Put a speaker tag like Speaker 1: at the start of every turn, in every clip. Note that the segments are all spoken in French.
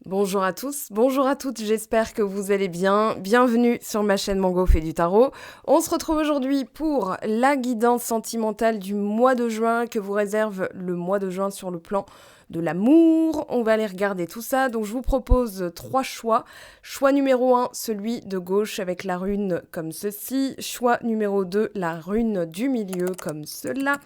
Speaker 1: Bonjour à tous, bonjour à toutes, j'espère que vous allez bien. Bienvenue sur ma chaîne Mango fait du tarot. On se retrouve aujourd'hui pour la guidance sentimentale du mois de juin que vous réserve le mois de juin sur le plan de l'amour. On va aller regarder tout ça. Donc je vous propose 3 choix. Choix numéro 1, celui de gauche avec la rune comme ceci. Choix numéro 2, la rune du milieu comme cela.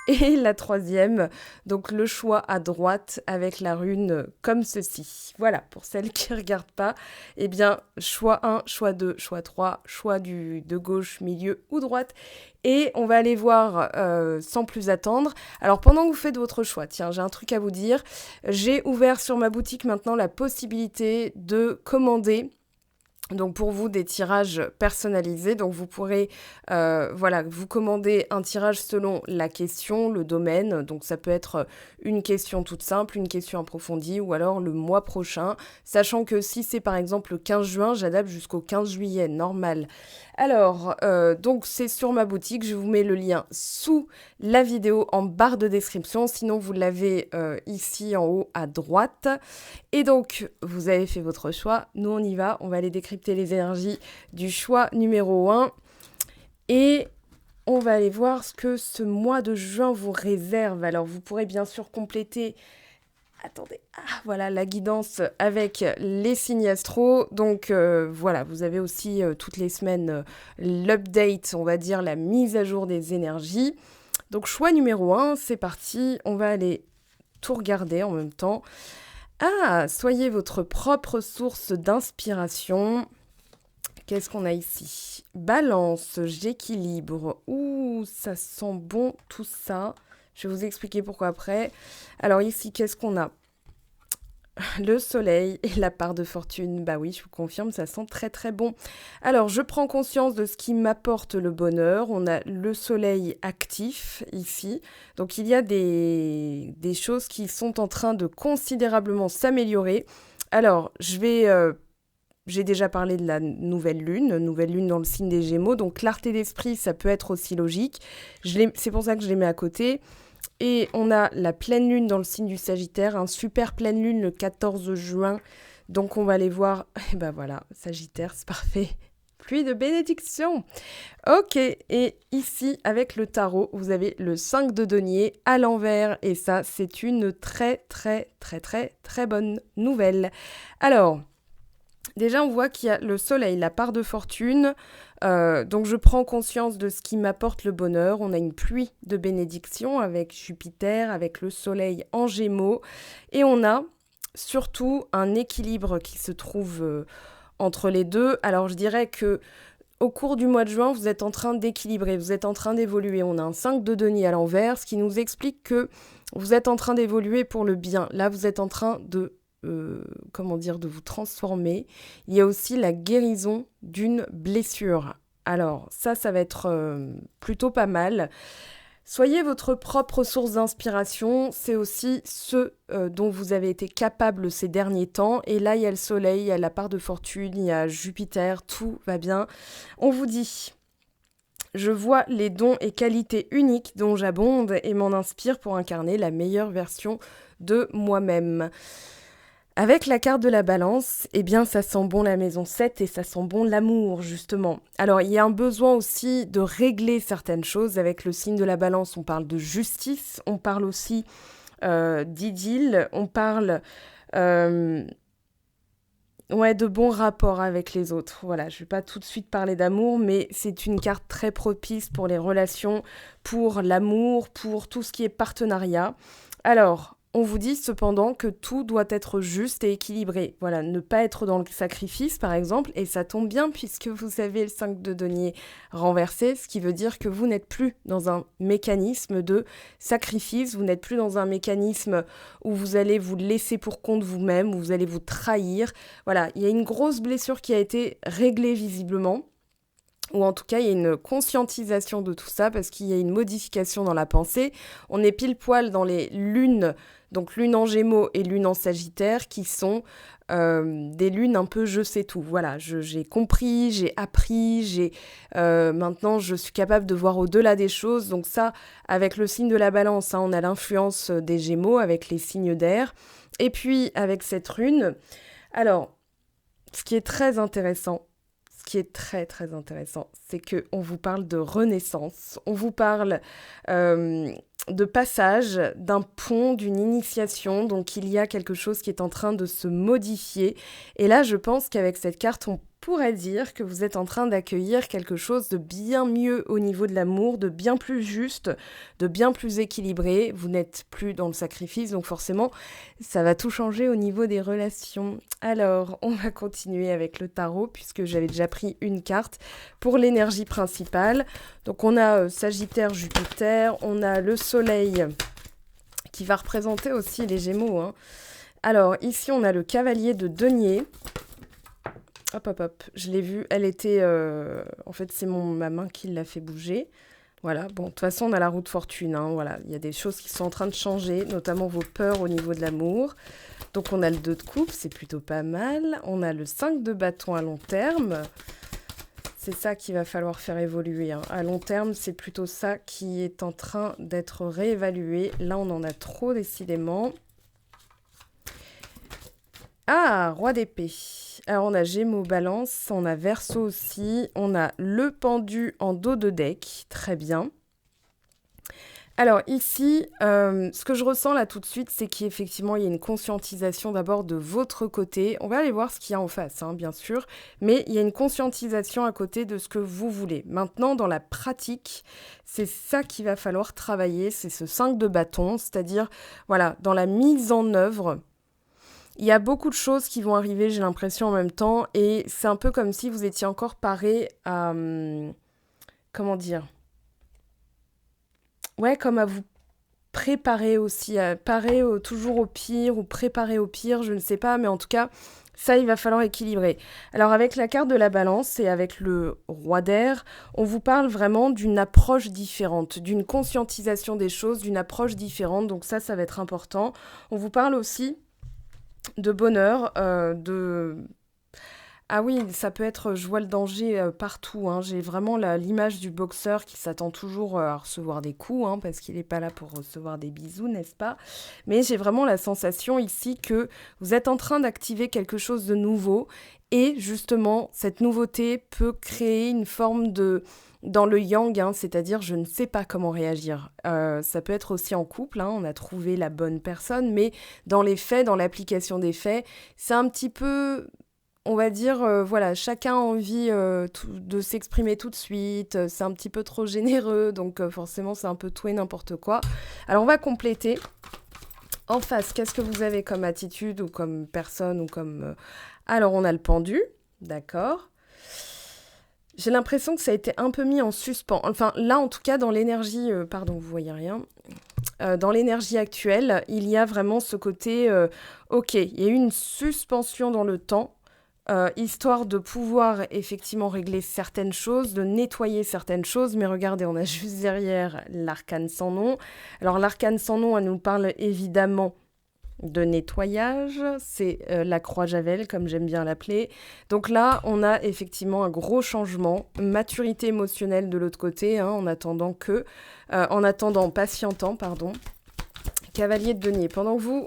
Speaker 1: Et la troisième, donc le choix à droite avec la rune comme ceci. Voilà, pour celles qui ne regardent pas, eh bien, choix 1, choix 2, choix 3, choix de gauche, milieu ou droite. Et on va aller voir sans plus attendre. Alors pendant que vous faites votre choix, tiens, j'ai un truc à vous dire. J'ai ouvert sur ma boutique maintenant la possibilité de commander donc pour vous des tirages personnalisés, donc vous pourrez vous commander un tirage selon la question, le domaine, donc ça peut être une question toute simple, une question approfondie ou alors le mois prochain, sachant que si c'est par exemple le 15 juin, j'adapte jusqu'au 15 juillet, normal. Alors, donc c'est sur ma boutique, je vous mets le lien sous la vidéo en barre de description, sinon vous l'avez ici en haut à droite. Et donc, vous avez fait votre choix, nous on y va, on va aller décrypter les énergies du choix numéro 1. Et on va aller voir ce que ce mois de juin vous réserve. Alors, vous pourrez bien sûr compléter... Attendez, voilà la guidance avec les signes astro. Donc voilà, vous avez aussi toutes les semaines l'update, on va dire la mise à jour des énergies. Donc choix numéro 1, c'est parti, on va aller tout regarder en même temps. Ah, soyez votre propre source d'inspiration. Qu'est-ce qu'on a ici? Balance, j'équilibre. Ouh, ça sent bon tout ça. Je vais vous expliquer pourquoi après. Alors ici, qu'est-ce qu'on a? Le soleil et la part de fortune. Bah oui, je vous confirme, ça sent très très bon. Alors, je prends conscience de ce qui m'apporte le bonheur. On a le soleil actif ici. Donc, il y a des choses qui sont en train de considérablement s'améliorer. Alors, j'ai déjà parlé de la nouvelle lune dans le signe des Gémeaux. Donc, clarté d'esprit, ça peut être aussi logique. C'est pour ça que je les mets à côté. Et on a la pleine lune dans le signe du Sagittaire, un super pleine lune le 14 juin. Donc on va aller voir. Et ben voilà, Sagittaire, c'est parfait. Pluie de bénédiction. Ok, et ici, avec le tarot, vous avez le 5 de denier à l'envers. Et ça, c'est une très, très, très, très, très bonne nouvelle. Alors, déjà, on voit qu'il y a le soleil, la part de fortune. Donc, je prends conscience de ce qui m'apporte le bonheur. On a une pluie de bénédiction avec Jupiter, avec le soleil en Gémeaux. Et on a surtout un équilibre qui se trouve entre les deux. Alors, je dirais que au cours du mois de juin, vous êtes en train d'équilibrer, vous êtes en train d'évoluer. On a un 5 de denier à l'envers, ce qui nous explique que vous êtes en train d'évoluer pour le bien. Là, vous êtes en train de de vous transformer. Il y a aussi la guérison d'une blessure. Alors ça va être plutôt pas mal. Soyez votre propre source d'inspiration, c'est aussi ce dont vous avez été capable ces derniers temps. Et là, il y a le soleil, il y a la part de fortune, il y a Jupiter, tout va bien. On vous dit, je vois les dons et qualités uniques dont j'abonde et m'en inspire pour incarner la meilleure version de moi-même. Avec la carte de la balance, eh bien ça sent bon la maison 7 et ça sent bon l'amour justement. Alors il y a un besoin aussi de régler certaines choses. Avec le signe de la balance, on parle de justice, on parle aussi d'idylle, on parle de bons rapports avec les autres. Voilà, je ne vais pas tout de suite parler d'amour, mais c'est une carte très propice pour les relations, pour l'amour, pour tout ce qui est partenariat. Alors, on vous dit cependant que tout doit être juste et équilibré. Voilà, ne pas être dans le sacrifice, par exemple, et ça tombe bien puisque vous avez le 5 de denier renversé, ce qui veut dire que vous n'êtes plus dans un mécanisme de sacrifice, vous n'êtes plus dans un mécanisme où vous allez vous laisser pour compte vous-même, où vous allez vous trahir. Voilà, il y a une grosse blessure qui a été réglée visiblement. Ou en tout cas, il y a une conscientisation de tout ça parce qu'il y a une modification dans la pensée. On est pile poil dans les lunes donc lune en Gémeaux et lune en Sagittaire, qui sont des lunes un peu je sais tout. Voilà, j'ai compris, j'ai appris, maintenant je suis capable de voir au-delà des choses. Donc ça, avec le signe de la Balance, hein, on a l'influence des Gémeaux avec les signes d'air. Et puis avec cette rune, alors, ce qui est très intéressant, c'est qu'on vous parle de renaissance, on vous parle de passage, d'un pont, d'une initiation, donc il y a quelque chose qui est en train de se modifier. Et là, je pense qu'avec cette carte, on pourrait dire que vous êtes en train d'accueillir quelque chose de bien mieux au niveau de l'amour, de bien plus juste, de bien plus équilibré. Vous n'êtes plus dans le sacrifice, donc forcément, ça va tout changer au niveau des relations. Alors, on va continuer avec le tarot, puisque j'avais déjà pris une carte pour l'énergie principale. Donc, on a Sagittaire, Jupiter, on a le Soleil, qui va représenter aussi les Gémeaux, hein. Alors, ici, on a le Cavalier de Denier. Hop, je l'ai vue, elle était... En fait, c'est ma main qui l'a fait bouger. Voilà, bon, de toute façon, on a la roue de fortune, hein, voilà. Il y a des choses qui sont en train de changer, notamment vos peurs au niveau de l'amour. Donc, on a le 2 de coupe, c'est plutôt pas mal. On a le 5 de bâton à long terme. C'est ça qu'il va falloir faire évoluer, hein. À long terme, c'est plutôt ça qui est en train d'être réévalué. Là, on en a trop, décidément. Ah, roi d'épée. Alors, on a Gémeaux, Balance, on a Verseau aussi, on a le pendu en dos de deck, très bien. Alors ici, ce que je ressens là tout de suite, c'est qu'effectivement, il y a une conscientisation d'abord de votre côté. On va aller voir ce qu'il y a en face, hein, bien sûr, mais il y a une conscientisation à côté de ce que vous voulez. Maintenant, dans la pratique, c'est ça qu'il va falloir travailler, c'est ce 5 de bâton, c'est-à-dire, voilà, dans la mise en œuvre. Il y a beaucoup de choses qui vont arriver, j'ai l'impression, en même temps. Et c'est un peu comme si vous étiez encore paré à... comment dire ? Ouais, comme à vous préparer aussi, à parer toujours au pire ou préparer au pire, je ne sais pas. Mais en tout cas, ça, il va falloir équilibrer. Alors, avec la carte de la Balance et avec le roi d'air, on vous parle vraiment d'une approche différente, d'une conscientisation des choses, d'une approche différente. Donc ça va être important. On vous parle aussi de bonheur, Ah oui, ça peut être, je vois le danger partout, hein. J'ai vraiment l'image du boxeur qui s'attend toujours à recevoir des coups, hein, parce qu'il n'est pas là pour recevoir des bisous, n'est-ce pas? Mais j'ai vraiment la sensation ici que vous êtes en train d'activer quelque chose de nouveau et justement, cette nouveauté peut créer une forme de... Dans le yang, hein, c'est-à-dire je ne sais pas comment réagir. Ça peut être aussi en couple, hein, on a trouvé la bonne personne, mais dans les faits, dans l'application des faits, c'est un petit peu, on va dire, voilà, chacun a envie de s'exprimer tout de suite, c'est un petit peu trop généreux, donc forcément c'est un peu tout et n'importe quoi. Alors on va compléter. En face, qu'est-ce que vous avez comme attitude ou comme personne ou comme... Alors on a le pendu, d'accord. J'ai l'impression que ça a été un peu mis en suspens. Enfin, là, en tout cas, dans l'énergie... pardon, vous voyez rien. Dans l'énergie actuelle, il y a vraiment ce côté... ok, il y a eu une suspension dans le temps, histoire de pouvoir effectivement régler certaines choses, de nettoyer certaines choses. Mais regardez, on a juste derrière l'arcane sans nom. Alors, l'arcane sans nom, elle nous parle évidemment... de nettoyage, c'est la croix Javel, comme j'aime bien l'appeler. Donc là, on a effectivement un gros changement, maturité émotionnelle de l'autre côté, hein, patientant, pardon. Cavalier de denier. Pendant que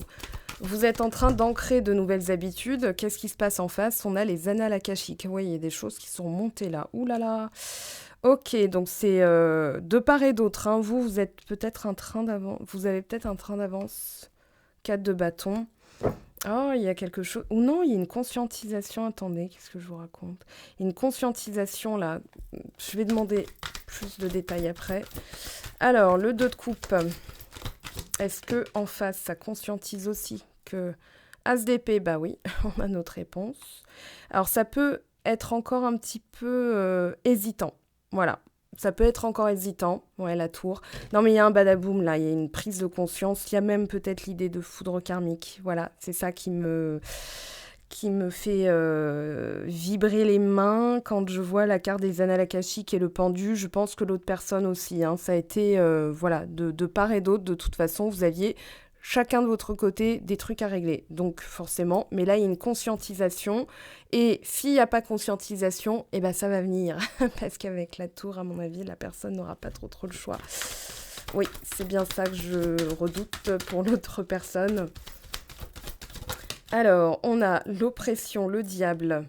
Speaker 1: vous êtes en train d'ancrer de nouvelles habitudes, qu'est-ce qui se passe en face? On a les annales akashiques. Oui, il y a des choses qui sont montées là. Ouh là là. Ok, donc c'est de part et d'autre, hein. Vous êtes peut-être un train d'avance. Vous avez peut-être un train d'avance. 4 de bâton. Oh, il y a quelque chose... Ou non, il y a une conscientisation. Attendez, qu'est-ce que je vous raconte? Une conscientisation, là. Je vais demander plus de détails après. Alors, le 2 de coupe. Est-ce que en face, ça conscientise aussi que... As d'épée, bah oui, on a notre réponse. Alors, ça peut être encore un petit peu hésitant. Voilà. Ça peut être encore hésitant. Ouais, la tour. Non, mais il y a un badaboum, là. Il y a une prise de conscience. Il y a même peut-être l'idée de foudre karmique. Voilà, c'est ça qui me fait vibrer les mains quand je vois la carte des annales akashiques et le pendu. Je pense que l'autre personne aussi, hein. Ça a été, voilà, de part et d'autre. De toute façon, vous aviez chacun de votre côté des trucs à régler. Donc forcément, mais là il y a une conscientisation. Et s'il n'y a pas conscientisation, eh ben ça va venir. Parce qu'avec la tour, à mon avis, la personne n'aura pas trop le choix. Oui, c'est bien ça que je redoute pour l'autre personne. Alors, on a l'oppression, le diable.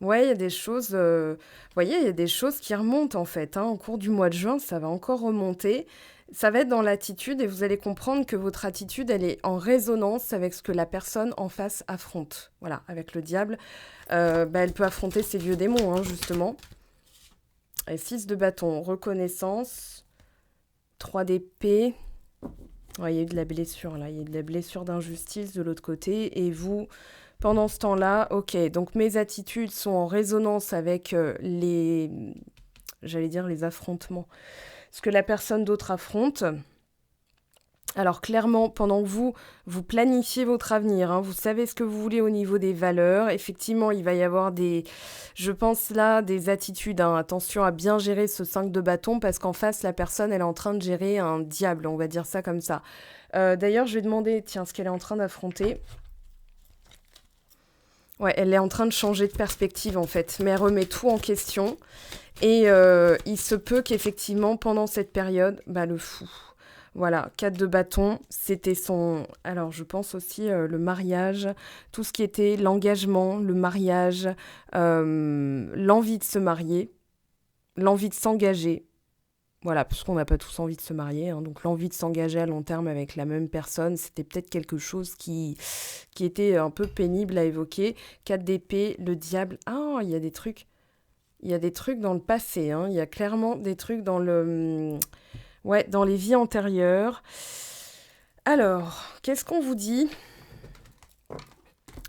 Speaker 1: Ouais, il y a des choses, vous voyez, il y a des choses qui remontent en fait, hein. Au cours du mois de juin, ça va encore remonter. Ça va être dans l'attitude et vous allez comprendre que votre attitude, elle est en résonance avec ce que la personne en face affronte. Voilà, avec le diable, elle peut affronter ses vieux démons, hein, justement. Et 6 de bâton, reconnaissance, 3 d'épée. Ouais, il y a eu de la blessure là, il y a eu de la blessure d'injustice de l'autre côté. Et vous, pendant ce temps-là, ok, donc mes attitudes sont en résonance avec j'allais dire les affrontements, ce que la personne d'autre affronte. Alors clairement, pendant que vous planifiez votre avenir, hein, vous savez ce que vous voulez au niveau des valeurs. Effectivement, il va y avoir je pense là, des attitudes. Hein. Attention à bien gérer ce 5 de bâton parce qu'en face, la personne, elle est en train de gérer un diable, on va dire ça comme ça. D'ailleurs, je vais demander, tiens, ce qu'elle est en train d'affronter. Ouais, elle est en train de changer de perspective en fait, mais elle remet tout en question. Et il se peut qu'effectivement, pendant cette période, le fou. Voilà, 4 de bâton, c'était son... Alors, je pense aussi le mariage, tout ce qui était l'engagement, le mariage, l'envie de se marier, l'envie de s'engager. Voilà, parce qu'on n'a pas tous envie de se marier, hein, donc l'envie de s'engager à long terme avec la même personne, c'était peut-être quelque chose qui était un peu pénible à évoquer. 4 d'épée, le diable... Ah, il y a des trucs dans le passé, hein. Il y a clairement des trucs dans dans les vies antérieures. Alors, qu'est-ce qu'on vous dit ?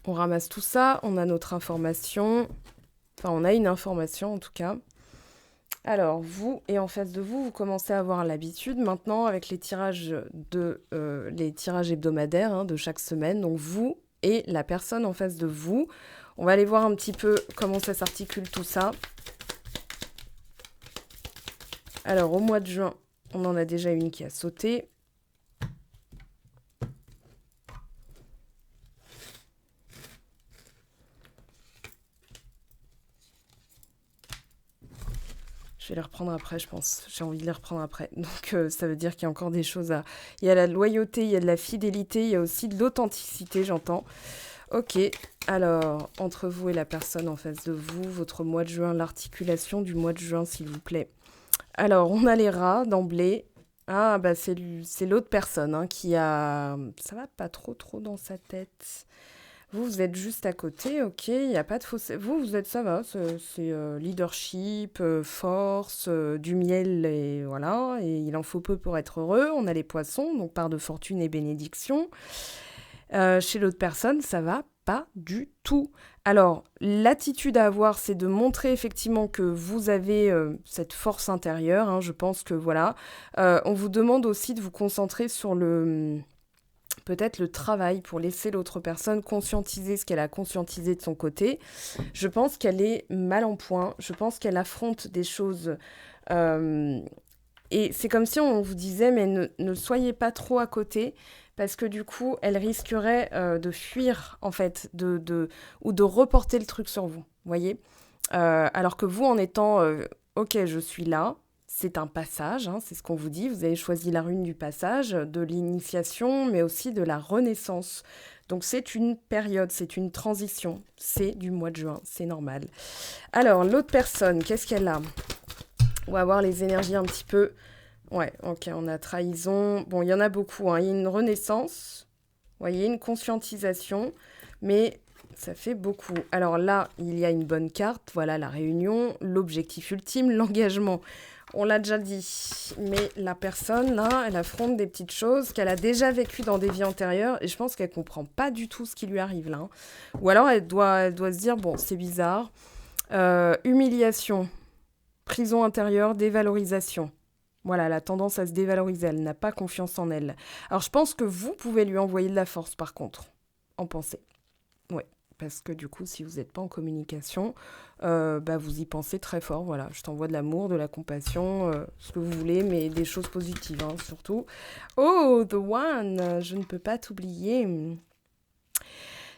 Speaker 1: On ramasse tout ça, on a notre information. Enfin, on a une information en tout cas. Alors, vous, et en face de vous, vous commencez à avoir l'habitude maintenant avec les tirages hebdomadaires, hein, de chaque semaine. Donc, vous et la personne en face de vous. On va aller voir un petit peu comment ça s'articule tout ça. Alors, au mois de juin, on en a déjà une qui a sauté. Je vais les reprendre après, je pense. J'ai envie de les reprendre après. Donc, ça veut dire qu'il y a encore des choses à... Il y a la loyauté, il y a de la fidélité, il y a aussi de l'authenticité, j'entends. Ok, alors, entre vous et la personne en face de vous, votre mois de juin, l'articulation du mois de juin, s'il vous plaît. Alors, on a les rats d'emblée. Ah, c'est l'autre personne, hein, qui a... Ça va pas trop dans sa tête. Vous êtes juste à côté, ok, il n'y a pas de fossé. Vous êtes, ça va, c'est leadership, force, du miel, et voilà. Et il en faut peu pour être heureux. On a les poissons, donc part de fortune et bénédiction. Chez l'autre personne, ça va pas du tout. Alors, l'attitude à avoir, c'est de montrer effectivement que vous avez cette force intérieure. Hein, je pense que voilà. On vous demande aussi de vous concentrer sur peut-être le travail pour laisser l'autre personne conscientiser ce qu'elle a conscientisé de son côté. Je pense qu'elle est mal en point. Je pense qu'elle affronte des choses. Et c'est comme si on vous disait, mais ne soyez pas trop à côté, parce que du coup, elle risquerait de fuir, en fait, ou de reporter le truc sur vous, vous voyez. Alors que vous, en étant, ok, je suis là, c'est un passage, hein, c'est ce qu'on vous dit, vous avez choisi la rune du passage, de l'initiation, mais aussi de la renaissance. Donc c'est une période, c'est une transition, c'est du mois de juin, c'est normal. Alors, l'autre personne, qu'est-ce qu'elle a ? On va voir les énergies un petit peu. Ouais, ok, on a trahison. Bon, il y en a beaucoup, hein. Il y a une renaissance, vous voyez, une conscientisation, mais ça fait beaucoup. Alors là, il y a une bonne carte, voilà la réunion, l'objectif ultime, l'engagement. On l'a déjà dit, mais la personne, là, elle affronte des petites choses qu'elle a déjà vécues dans des vies antérieures, et je pense qu'elle comprend pas du tout ce qui lui arrive là. Hein. Ou alors, elle doit se dire, bon, c'est bizarre. Humiliation, prison intérieure, dévalorisation. Voilà, elle a tendance à se dévaloriser, elle n'a pas confiance en elle. Alors, je pense que vous pouvez lui envoyer de la force, par contre, en pensée. Ouais, parce que du coup, si vous n'êtes pas en communication, vous y pensez très fort. Voilà, je t'envoie de l'amour, de la compassion, ce que vous voulez, mais des choses positives, hein, surtout. Oh, The One, je ne peux pas t'oublier.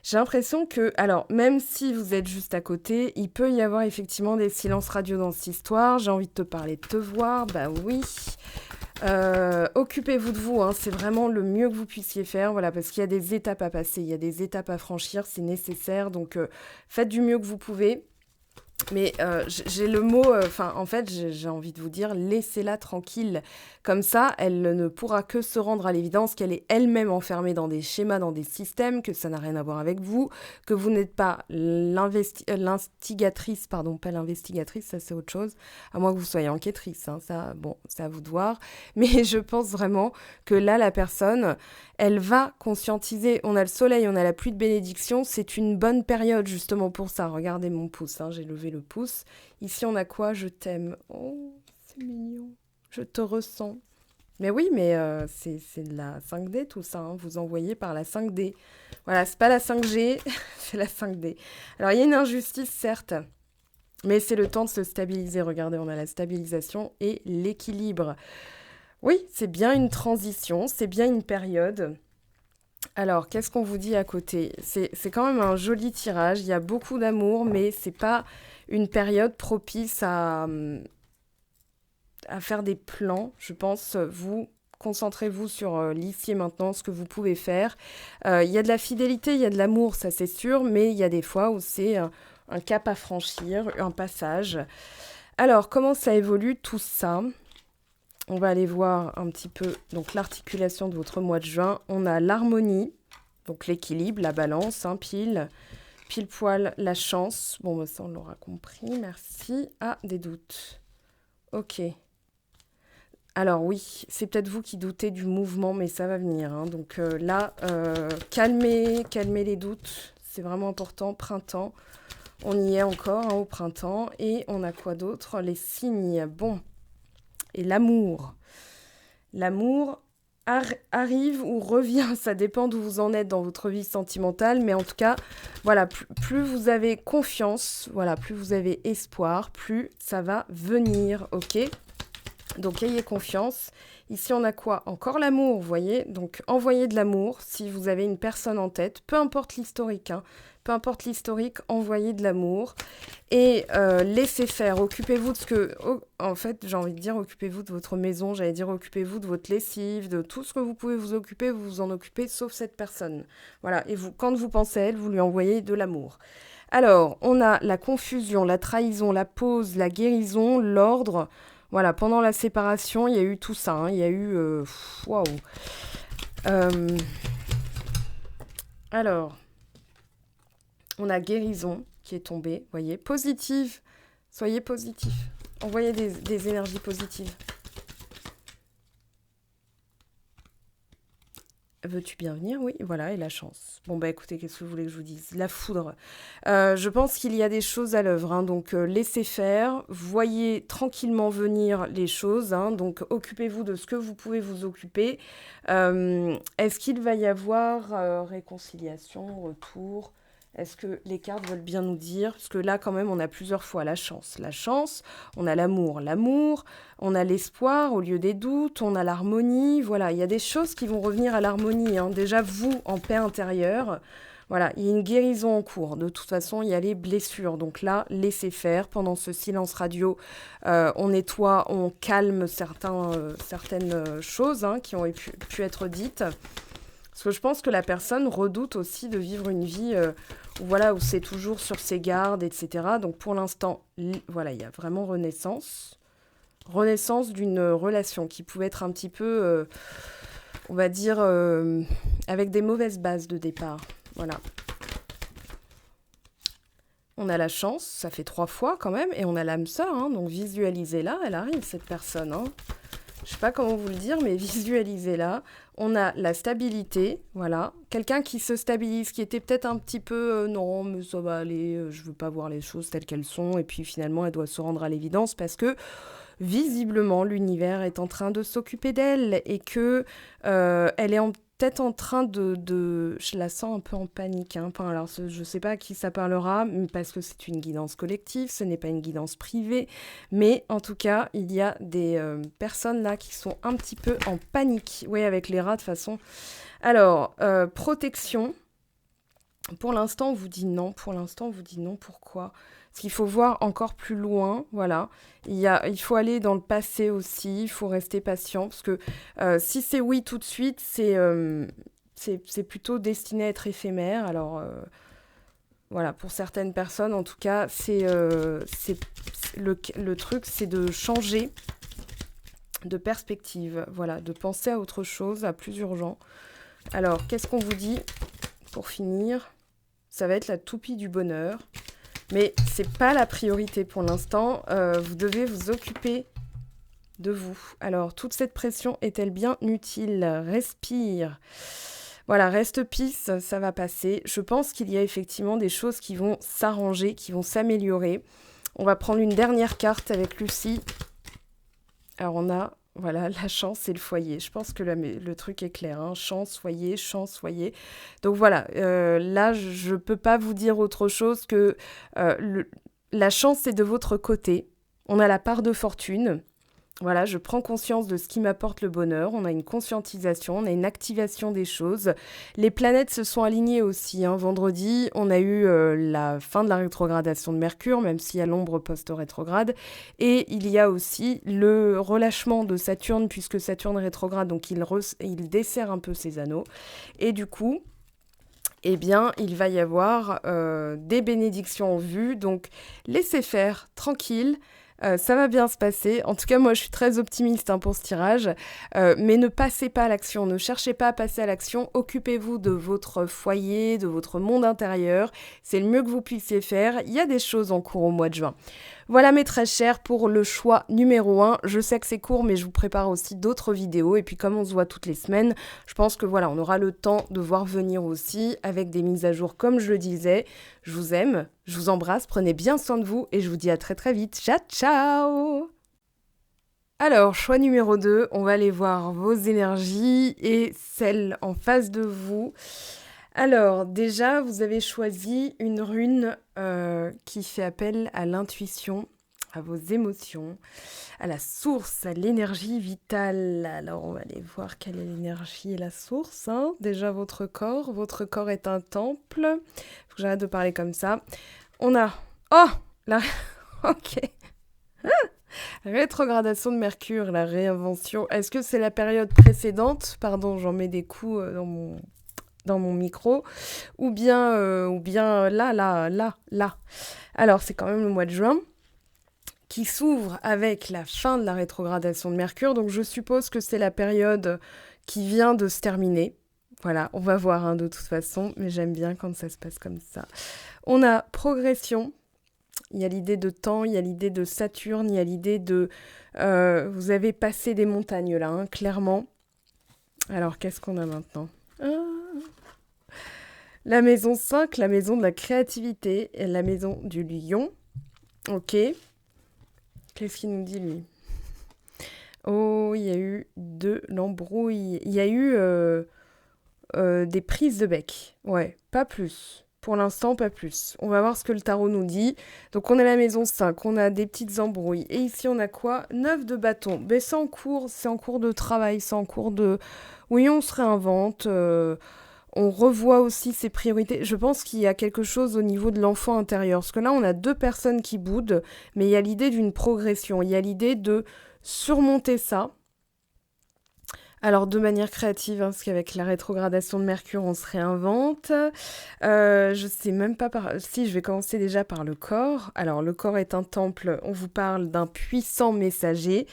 Speaker 1: J'ai l'impression que, alors, même si vous êtes juste à côté, il peut y avoir effectivement des silences radio dans cette histoire. J'ai envie de te parler, de te voir, bah oui. Occupez-vous de vous, hein, c'est vraiment le mieux que vous puissiez faire, voilà, parce qu'il y a des étapes à passer, il y a des étapes à franchir, c'est nécessaire, donc faites du mieux que vous pouvez. Mais j'ai le mot, en fait, j'ai envie de vous dire, laissez-la tranquille. Comme ça, elle ne pourra que se rendre à l'évidence qu'elle est elle-même enfermée dans des schémas, dans des systèmes, que ça n'a rien à voir avec vous, que vous n'êtes pas l'instigatrice, pardon, pas l'investigatrice, ça c'est autre chose, à moins que vous soyez enquêtrice, hein, ça, bon, c'est à vous de voir. Mais je pense vraiment que là, la personne, elle va conscientiser. On a le soleil, on a la pluie de bénédiction. C'est une bonne période justement pour ça. Regardez mon pouce, hein, j'ai levé le pouce. Ici, on a quoi? Je t'aime. Oh, c'est mignon. Je te ressens. Mais oui, mais c'est de la 5D tout ça. Hein. Vous envoyez par la 5D. Voilà, c'est pas la 5G, c'est la 5D. Alors, il y a une injustice, certes. Mais c'est le temps de se stabiliser. Regardez, on a la stabilisation et l'équilibre. Oui, c'est bien une transition, c'est bien une période. Alors, qu'est-ce qu'on vous dit à côté? C'est quand même un joli tirage, il y a beaucoup d'amour, mais c'est pas une période propice à faire des plans. Je pense, vous, concentrez-vous sur l'ici et maintenant, ce que vous pouvez faire. Il y a de la fidélité, il y a de l'amour, ça c'est sûr, mais il y a des fois où c'est un cap à franchir, un passage. Alors, comment ça évolue tout ça? On va aller voir un petit peu donc l'articulation de votre mois de juin. On a l'harmonie, donc l'équilibre, la balance, hein, pile poil, la chance. Bon, bah, ça, on l'aura compris, merci. Ah, des doutes. Ok. Alors oui, c'est peut-être vous qui doutez du mouvement, mais ça va venir. Hein. Donc là, calmez les doutes. C'est vraiment important. Printemps, on y est encore hein, au printemps. Et on a quoi d'autre? Les signes. Bon. Et l'amour. L'amour arrive ou revient, ça dépend d'où vous en êtes dans votre vie sentimentale, mais en tout cas, voilà, plus vous avez confiance, voilà, plus vous avez espoir, plus ça va venir, ok? Donc ayez confiance. Ici, on a quoi? Encore l'amour, vous voyez? Donc envoyez de l'amour si vous avez une personne en tête, peu importe l'historique, hein. Peu importe l'historique, envoyez de l'amour et laissez faire. Occupez-vous de ce que... en fait, j'ai envie de dire, occupez-vous de votre maison, j'allais dire occupez-vous de votre lessive, de tout ce que vous pouvez vous occuper, vous vous en occupez, sauf cette personne. Voilà, et vous, quand vous pensez à elle, vous lui envoyez de l'amour. Alors, on a la confusion, la trahison, la pause, la guérison, l'ordre. Voilà, pendant la séparation, il y a eu tout ça. Hein. Il y a eu... Waouh. Alors... On a guérison qui est tombée, vous voyez. Positive, soyez positif. Envoyez des énergies positives. Veux-tu bien venir? Oui, voilà, et la chance. Bon, bah écoutez, qu'est-ce que vous voulez que je vous dise? La foudre. Je pense qu'il y a des choses à l'œuvre, hein, donc laissez faire. Voyez tranquillement venir les choses, hein, donc occupez-vous de ce que vous pouvez vous occuper. Est-ce qu'il va y avoir réconciliation, retour? Est-ce que les cartes veulent bien nous dire? Parce que là, quand même, on a plusieurs fois la chance. La chance, on a l'amour. L'amour, on a l'espoir au lieu des doutes, on a l'harmonie. Voilà, il y a des choses qui vont revenir à l'harmonie. Hein. Déjà, vous, en paix intérieure, voilà, il y a une guérison en cours. De toute façon, il y a les blessures. Donc là, laissez faire. Pendant ce silence radio, on nettoie, on calme certaines choses hein, qui ont pu être dites. Parce que je pense que la personne redoute aussi de vivre une vie où c'est toujours sur ses gardes, etc. Donc pour l'instant, voilà, il y a vraiment renaissance. Renaissance d'une relation qui pouvait être un petit peu, on va dire, avec des mauvaises bases de départ. Voilà. On a la chance, ça fait 3 fois quand même, et on a l'âme sœur, hein, donc visualisez-la, elle arrive cette personne, hein. Je sais pas comment vous le dire, mais visualisez-la. On a la stabilité, voilà. Quelqu'un qui se stabilise, qui était peut-être un petit peu non, mais ça va aller, je veux pas voir les choses telles qu'elles sont. Et puis finalement, elle doit se rendre à l'évidence parce que visiblement, l'univers est en train de s'occuper d'elle et que elle est peut-être en train je la sens un peu en panique, hein. Enfin, alors, je sais pas à qui ça parlera, parce que c'est une guidance collective, ce n'est pas une guidance privée. Mais en tout cas, il y a des personnes là qui sont un petit peu en panique. Oui, avec les rats, de toute façon. Alors, protection. Pour l'instant, on vous dit non. Pour l'instant, on vous dit non. Pourquoi ? Parce qu'il faut voir encore plus loin, voilà. Il faut aller dans le passé aussi, il faut rester patient, parce que si c'est oui tout de suite, c'est plutôt destiné à être éphémère. Alors, voilà, pour certaines personnes, en tout cas, le truc, c'est de changer de perspective, voilà, de penser à autre chose, à plus urgent. Alors, qu'est-ce qu'on vous dit pour finir ? Ça va être la toupie du bonheur. Mais c'est pas la priorité pour l'instant. Vous devez vous occuper de vous. Alors, toute cette pression est-elle bien utile ? Respire. Voilà, reste peace, ça va passer. Je pense qu'il y a effectivement des choses qui vont s'arranger, qui vont s'améliorer. On va prendre une dernière carte avec Lucie. Alors, on a... Voilà, la chance et le foyer. Je pense que le truc est clair. Hein. Chance, foyer. Donc voilà, là, je ne peux pas vous dire autre chose que la chance est de votre côté. On a la part de fortune. Voilà, je prends conscience de ce qui m'apporte le bonheur. On a une conscientisation, on a une activation des choses. Les planètes se sont alignées aussi. Hein. Vendredi, on a eu la fin de la rétrogradation de Mercure, même s'il y a l'ombre post-rétrograde. Et il y a aussi le relâchement de Saturne, puisque Saturne rétrograde, donc il desserre un peu ses anneaux. Et du coup... eh bien, il va y avoir des bénédictions en vue. Donc, laissez faire, tranquille. Ça va bien se passer. En tout cas, moi, je suis très optimiste pour ce tirage. Mais ne passez pas à l'action. Ne cherchez pas à passer à l'action. Occupez-vous de votre foyer, de votre monde intérieur. C'est le mieux que vous puissiez faire. Il y a des choses en cours au mois de juin. Voilà mes très chers pour le choix numéro 1. Je sais que c'est court, mais je vous prépare aussi d'autres vidéos. Et puis comme on se voit toutes les semaines, je pense que voilà, on aura le temps de voir venir aussi avec des mises à jour comme je le disais. Je vous aime, je vous embrasse, prenez bien soin de vous et je vous dis à très très vite. Ciao, ciao! Alors, choix numéro 2, on va aller voir vos énergies et celles en face de vous. Alors, déjà, vous avez choisi une rune qui fait appel à l'intuition, à vos émotions, à la source, à l'énergie vitale. Alors, on va aller voir quelle est l'énergie et la source. Hein. Déjà, votre corps. Votre corps est un temple. Faut que j'arrête de parler comme ça. On a... Oh là ok. Rétrogradation de Mercure, la réinvention. Est-ce que c'est la période précédente ? Pardon, j'en mets des coups dans mon micro, ou bien là. Alors, c'est quand même le mois de juin qui s'ouvre avec la fin de la rétrogradation de Mercure, donc je suppose que c'est la période qui vient de se terminer. Voilà, on va voir de toute façon, mais j'aime bien quand ça se passe comme ça. On a progression, il y a l'idée de temps, il y a l'idée de Saturne, il y a l'idée de... vous avez passé des montagnes là, clairement. Alors, qu'est-ce qu'on a maintenant ? La maison 5, la maison de la créativité, et la maison du lion. Ok. Qu'est-ce qu'il nous dit, lui ? Oh, il y a eu de l'embrouille. Il y a eu des prises de bec. Ouais, pas plus. Pour l'instant, pas plus. On va voir ce que le tarot nous dit. Donc, on a la maison 5, on a des petites embrouilles. Et ici, on a quoi ? 9 de bâton. Ben, c'est en cours de travail, c'est en cours de... Oui, on se réinvente. On revoit aussi ses priorités. Je pense qu'il y a quelque chose au niveau de l'enfant intérieur. Parce que là, on a 2 personnes qui boudent, mais il y a l'idée d'une progression. Il y a l'idée de surmonter ça. Alors, de manière créative, parce qu'avec la rétrogradation de Mercure, on se réinvente. Je sais même pas si je vais commencer déjà par le corps. Alors, le corps est un temple. On vous parle d'un puissant messager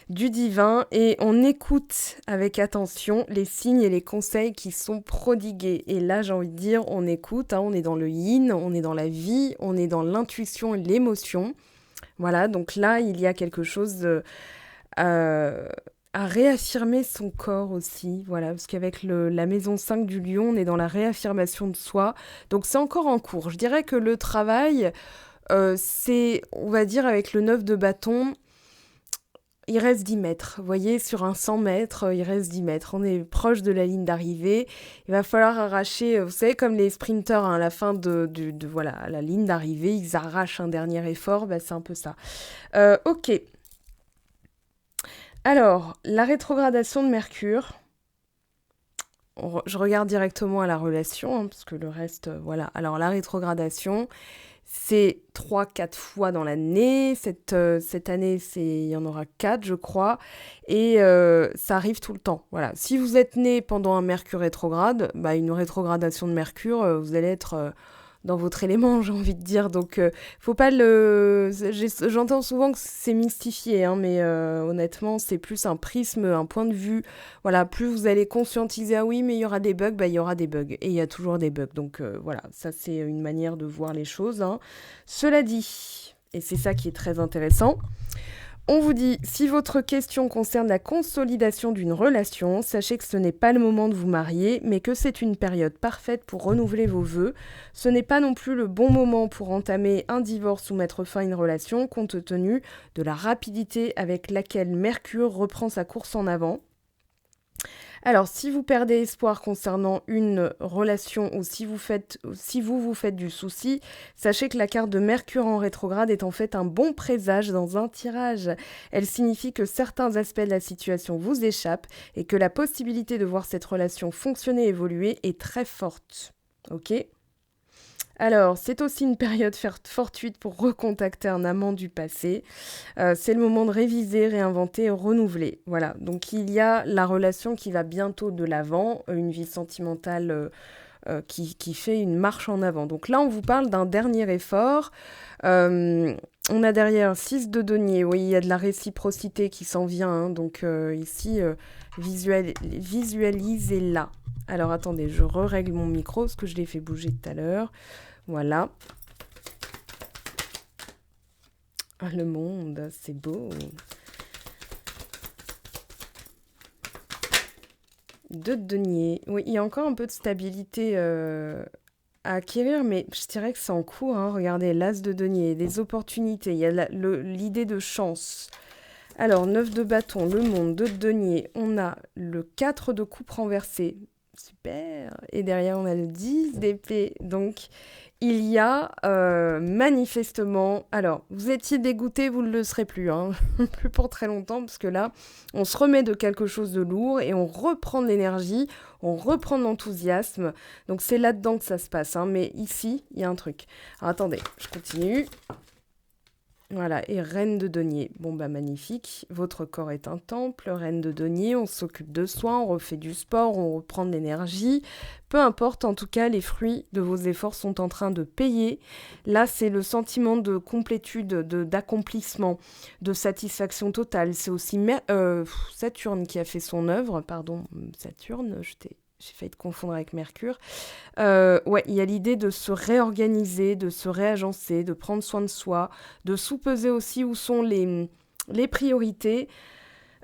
Speaker 1: du divin et on écoute avec attention les signes et les conseils qui sont prodigués. Et là, j'ai envie de dire, on écoute, on est dans le yin, on est dans la vie, on est dans l'intuition et l'émotion. Voilà, donc là, il y a quelque chose à réaffirmer son corps aussi, voilà, parce qu'avec la maison 5 du lion, on est dans la réaffirmation de soi. Donc c'est encore en cours. Je dirais que le travail, c'est, on va dire, avec le 9 de bâton... il reste 10 mètres. Vous voyez, sur un 100 mètres, il reste 10 mètres. On est proche de la ligne d'arrivée. Il va falloir arracher, vous savez, comme les sprinteurs, à la fin voilà, la ligne d'arrivée, ils arrachent un dernier effort. C'est un peu ça. Ok. Alors, la rétrogradation de Mercure. Je regarde directement à la relation, parce que le reste, voilà. Alors, la rétrogradation, c'est 3-4 fois dans l'année. Cette année, il y en aura 4, je crois. Et ça arrive tout le temps. Voilà. Si vous êtes né pendant un Mercure rétrograde, une rétrogradation de Mercure, vous allez être dans votre élément, j'ai envie de dire. Donc, faut pas j'entends souvent que c'est mystifié, hein, mais honnêtement, c'est plus un prisme, un point de vue. Voilà, plus vous allez conscientiser, ah oui, mais il y aura des bugs, il y aura des bugs. Et il y a toujours des bugs. Donc, voilà, ça, c'est une manière de voir les choses, hein. Cela dit, et c'est ça qui est très intéressant, on vous dit, si votre question concerne la consolidation d'une relation, sachez que ce n'est pas le moment de vous marier, mais que c'est une période parfaite pour renouveler vos vœux. Ce n'est pas non plus le bon moment pour entamer un divorce ou mettre fin à une relation, compte tenu de la rapidité avec laquelle Mercure reprend sa course en avant. Alors, si vous perdez espoir concernant une relation ou si vous vous faites du souci, sachez que la carte de Mercure en rétrograde est en fait un bon présage dans un tirage. Elle signifie que certains aspects de la situation vous échappent et que la possibilité de voir cette relation fonctionner et évoluer est très forte. Ok ? Alors, c'est aussi une période fortuite pour recontacter un amant du passé. C'est le moment de réviser, réinventer, renouveler. Voilà, donc il y a la relation qui va bientôt de l'avant, une vie sentimentale qui fait une marche en avant. Donc là, on vous parle d'un dernier effort. On a derrière 6 de denier. Oui, il y a de la réciprocité qui s'en vient. Hein, donc ici, visualisez-la. Alors attendez, je règle mon micro parce que je l'ai fait bouger tout à l'heure. Voilà. Ah, le monde, c'est beau. 2 de denier. Oui, il y a encore un peu de stabilité à acquérir, mais je dirais que c'est en cours. Hein. Regardez, l'as de denier, des opportunités. Il y a l'idée de chance. Alors, 9 de bâton, le monde, 2 de denier. On a le 4 de coupe renversée. Super. Et derrière, on a le 10 d'épée. Donc, il y a manifestement... Alors, vous étiez dégoûté, vous ne le serez plus. Hein. Plus pour très longtemps, parce que là, on se remet de quelque chose de lourd et on reprend de l'énergie, on reprend de l'enthousiasme. Donc, c'est là-dedans que ça se passe. Hein. Mais ici, il y a un truc. Alors, attendez, je continue. Voilà, et reine de denier. Bon, magnifique. Votre corps est un temple. Reine de denier, on s'occupe de soi, on refait du sport, on reprend de l'énergie. Peu importe, en tout cas, les fruits de vos efforts sont en train de payer. Là, c'est le sentiment de complétude, d'accomplissement, de satisfaction totale. C'est aussi Saturne qui a fait son œuvre. Pardon, Saturne, j'ai failli te confondre avec Mercure. Ouais, il y a l'idée de se réorganiser, de se réagencer, de prendre soin de soi, de sous-peser aussi où sont les priorités.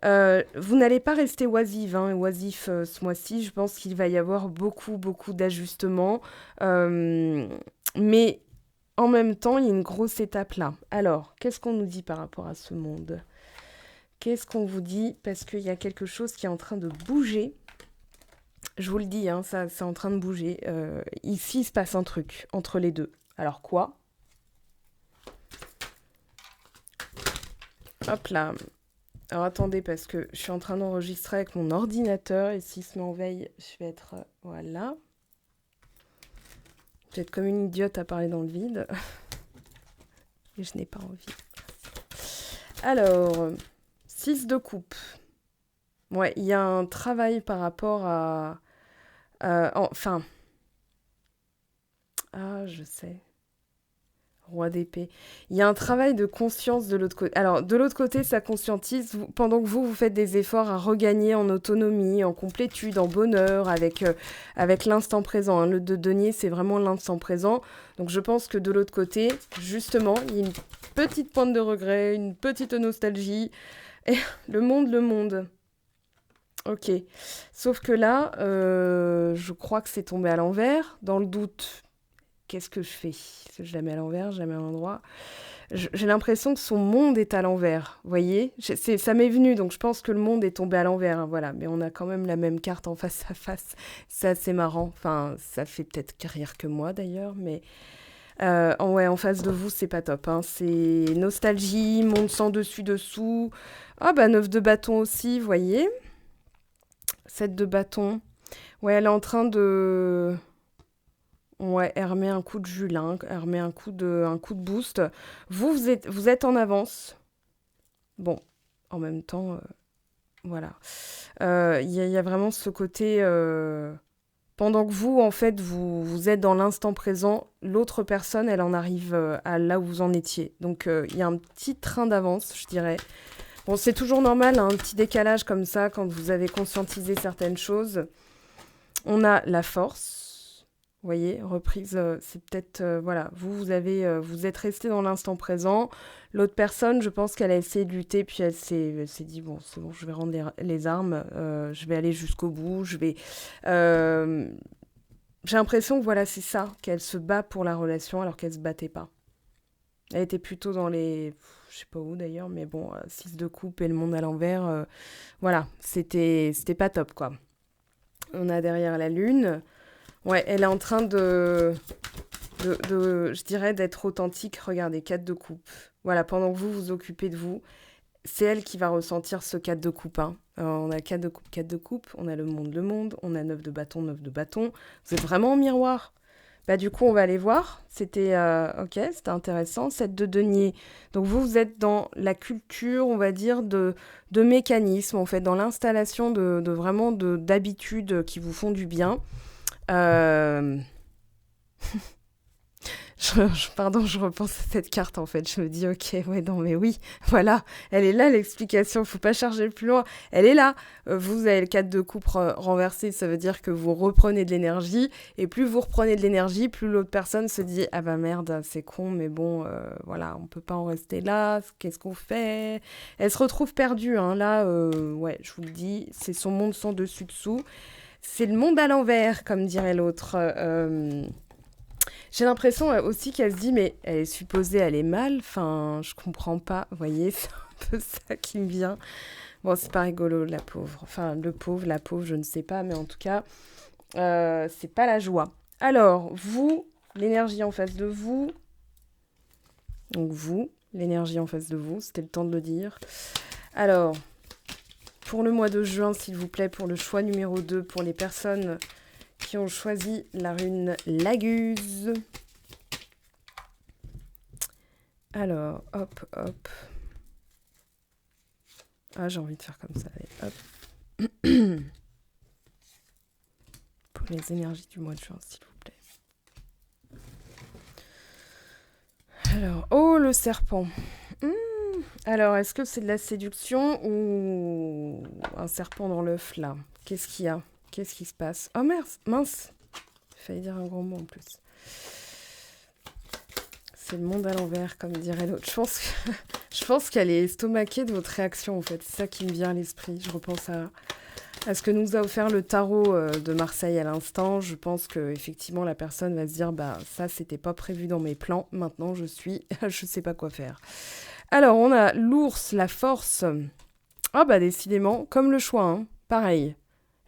Speaker 1: Vous n'allez pas rester oisif ce mois-ci. Je pense qu'il va y avoir beaucoup, beaucoup d'ajustements. Mais en même temps, il y a une grosse étape là. Alors, qu'est-ce qu'on nous dit par rapport à ce monde ? Qu'est-ce qu'on vous dit ? Parce qu'il y a quelque chose qui est en train de bouger. Je vous le dis, hein, ça, c'est en train de bouger. Ici, il se passe un truc entre les deux. Alors quoi ? Hop là. Alors attendez, parce que je suis en train d'enregistrer avec mon ordinateur. Et s'il se met en veille, je vais être... voilà. Je vais être comme une idiote à parler dans le vide. Et je n'ai pas envie. Alors, 6 de coupe. Ouais, il y a un travail par rapport à... enfin... Ah, je sais. Roi d'épée. Il y a un travail de conscience de l'autre côté. Alors, de l'autre côté, ça conscientise, pendant que vous faites des efforts à regagner en autonomie, en complétude, en bonheur, avec l'instant présent. Hein. Le de denier, c'est vraiment l'instant présent. Donc, je pense que de l'autre côté, justement, il y a une petite pointe de regret, une petite nostalgie. Et le monde. Ok. Sauf que là, je crois que c'est tombé à l'envers. Dans le doute, qu'est-ce que je fais? Je la mets à l'envers, je la mets à l'endroit. J'ai l'impression que son monde est à l'envers, vous voyez? Ça m'est venu, donc je pense que le monde est tombé à l'envers, hein, voilà. Mais on a quand même la même carte en face à face. C'est assez marrant. Enfin, ça fait peut-être rire que moi d'ailleurs, mais ouais, en face de vous, c'est pas top, hein. C'est nostalgie, monde sans dessus-dessous. Ah bah 9 de bâton aussi, vous voyez? 7 de bâton. Ouais, elle est en train de... Ouais, elle remet un coup de jus, hein. Elle remet un coup de boost. Vous êtes en avance. Bon, en même temps, voilà. Il y a vraiment ce côté... pendant que vous, en fait, vous êtes dans l'instant présent, l'autre personne, elle en arrive à là où vous en étiez. Donc, il y a un petit train d'avance, je dirais. Bon, c'est toujours normal, hein, un petit décalage comme ça, quand vous avez conscientisé certaines choses. On a la force, vous voyez, reprise, c'est peut-être, voilà, vous êtes resté dans l'instant présent. L'autre personne, je pense qu'elle a essayé de lutter, puis elle s'est dit, bon, c'est bon, je vais rendre les armes, je vais aller jusqu'au bout, euh, j'ai l'impression que voilà, c'est ça, qu'elle se bat pour la relation alors qu'elle se battait pas. Elle était plutôt dans les... Je sais pas où d'ailleurs, mais bon, 6 de coupe et le monde à l'envers, voilà, c'était pas top, quoi. On a derrière la lune. Ouais, elle est en train je dirais, d'être authentique. Regardez, 4 de coupe. Voilà, pendant que vous vous occupez de vous, c'est elle qui va ressentir ce 4 de coupe, hein. On a 4 de coupe, 4 de coupe. On a le monde. On a 9 de bâton, 9 de bâton. Vous êtes vraiment en miroir. Bah, du coup, on va aller voir. C'était ok, c'était intéressant. 7 de denier. Donc, vous êtes dans la culture, on va dire, de mécanismes, en fait, dans l'installation de vraiment d'habitudes qui vous font du bien. Euh, pardon, je repense à cette carte en fait. Je me dis, ok, ouais, non, mais oui, voilà, elle est là l'explication. Faut pas charger plus loin. Elle est là. Vous avez le 4 de coupe renversé, ça veut dire que vous reprenez de l'énergie. Et plus vous reprenez de l'énergie, plus l'autre personne se dit, ah bah merde, c'est con, mais bon, voilà, on peut pas en rester là. Qu'est-ce qu'on fait? Elle se retrouve perdue, hein. Là, ouais, je vous le dis, c'est son monde sans dessus-dessous. C'est le monde à l'envers, comme dirait l'autre. J'ai l'impression aussi qu'elle se dit, mais elle est supposée aller mal, enfin, je comprends pas, vous voyez, c'est un peu ça qui me vient. Bon, c'est pas rigolo, la pauvre. Enfin, le pauvre, la pauvre, je ne sais pas, mais en tout cas, c'est pas la joie. Alors, vous, l'énergie en face de vous. Donc, vous, l'énergie en face de vous, c'était le temps de le dire. Alors, pour le mois de juin, s'il vous plaît, pour le choix numéro 2, pour les personnes qui ont choisi la rune Laguse. Alors, hop, hop. Ah, j'ai envie de faire comme ça. Allez, hop. Pour les énergies du mois de juin, s'il vous plaît. Alors, oh, le serpent. Alors, est-ce que c'est de la séduction ou un serpent dans l'œuf, là? Qu'est-ce qu'il y a? Qu'est-ce qui se passe? Oh, mince. J'ai failli dire un gros mot, en plus. C'est le monde à l'envers, comme dirait l'autre. Je pense qu'elle est estomaquée de votre réaction, en fait. C'est ça qui me vient à l'esprit. Je repense à ce que nous a offert le tarot de Marseille à l'instant. Je pense qu'effectivement, la personne va se dire, bah, ça, c'était pas prévu dans mes plans. Maintenant, je sais pas quoi faire. Alors, on a l'ours, la force. Ah, bah, décidément, comme le choix, hein. Pareil.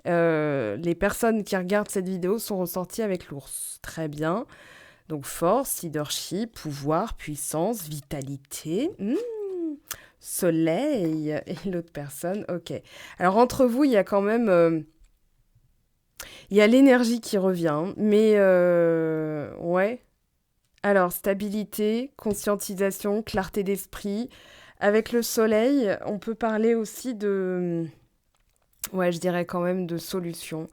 Speaker 1: Les personnes qui regardent cette vidéo sont ressorties avec l'ours. Très bien. Donc force, leadership, pouvoir, puissance, vitalité, soleil et l'autre personne, ok. Alors entre vous, il y a quand même... il y a l'énergie qui revient, mais ouais. Alors stabilité, conscientisation, clarté d'esprit. Avec le soleil, on peut parler aussi de... ouais, je dirais quand même de solution,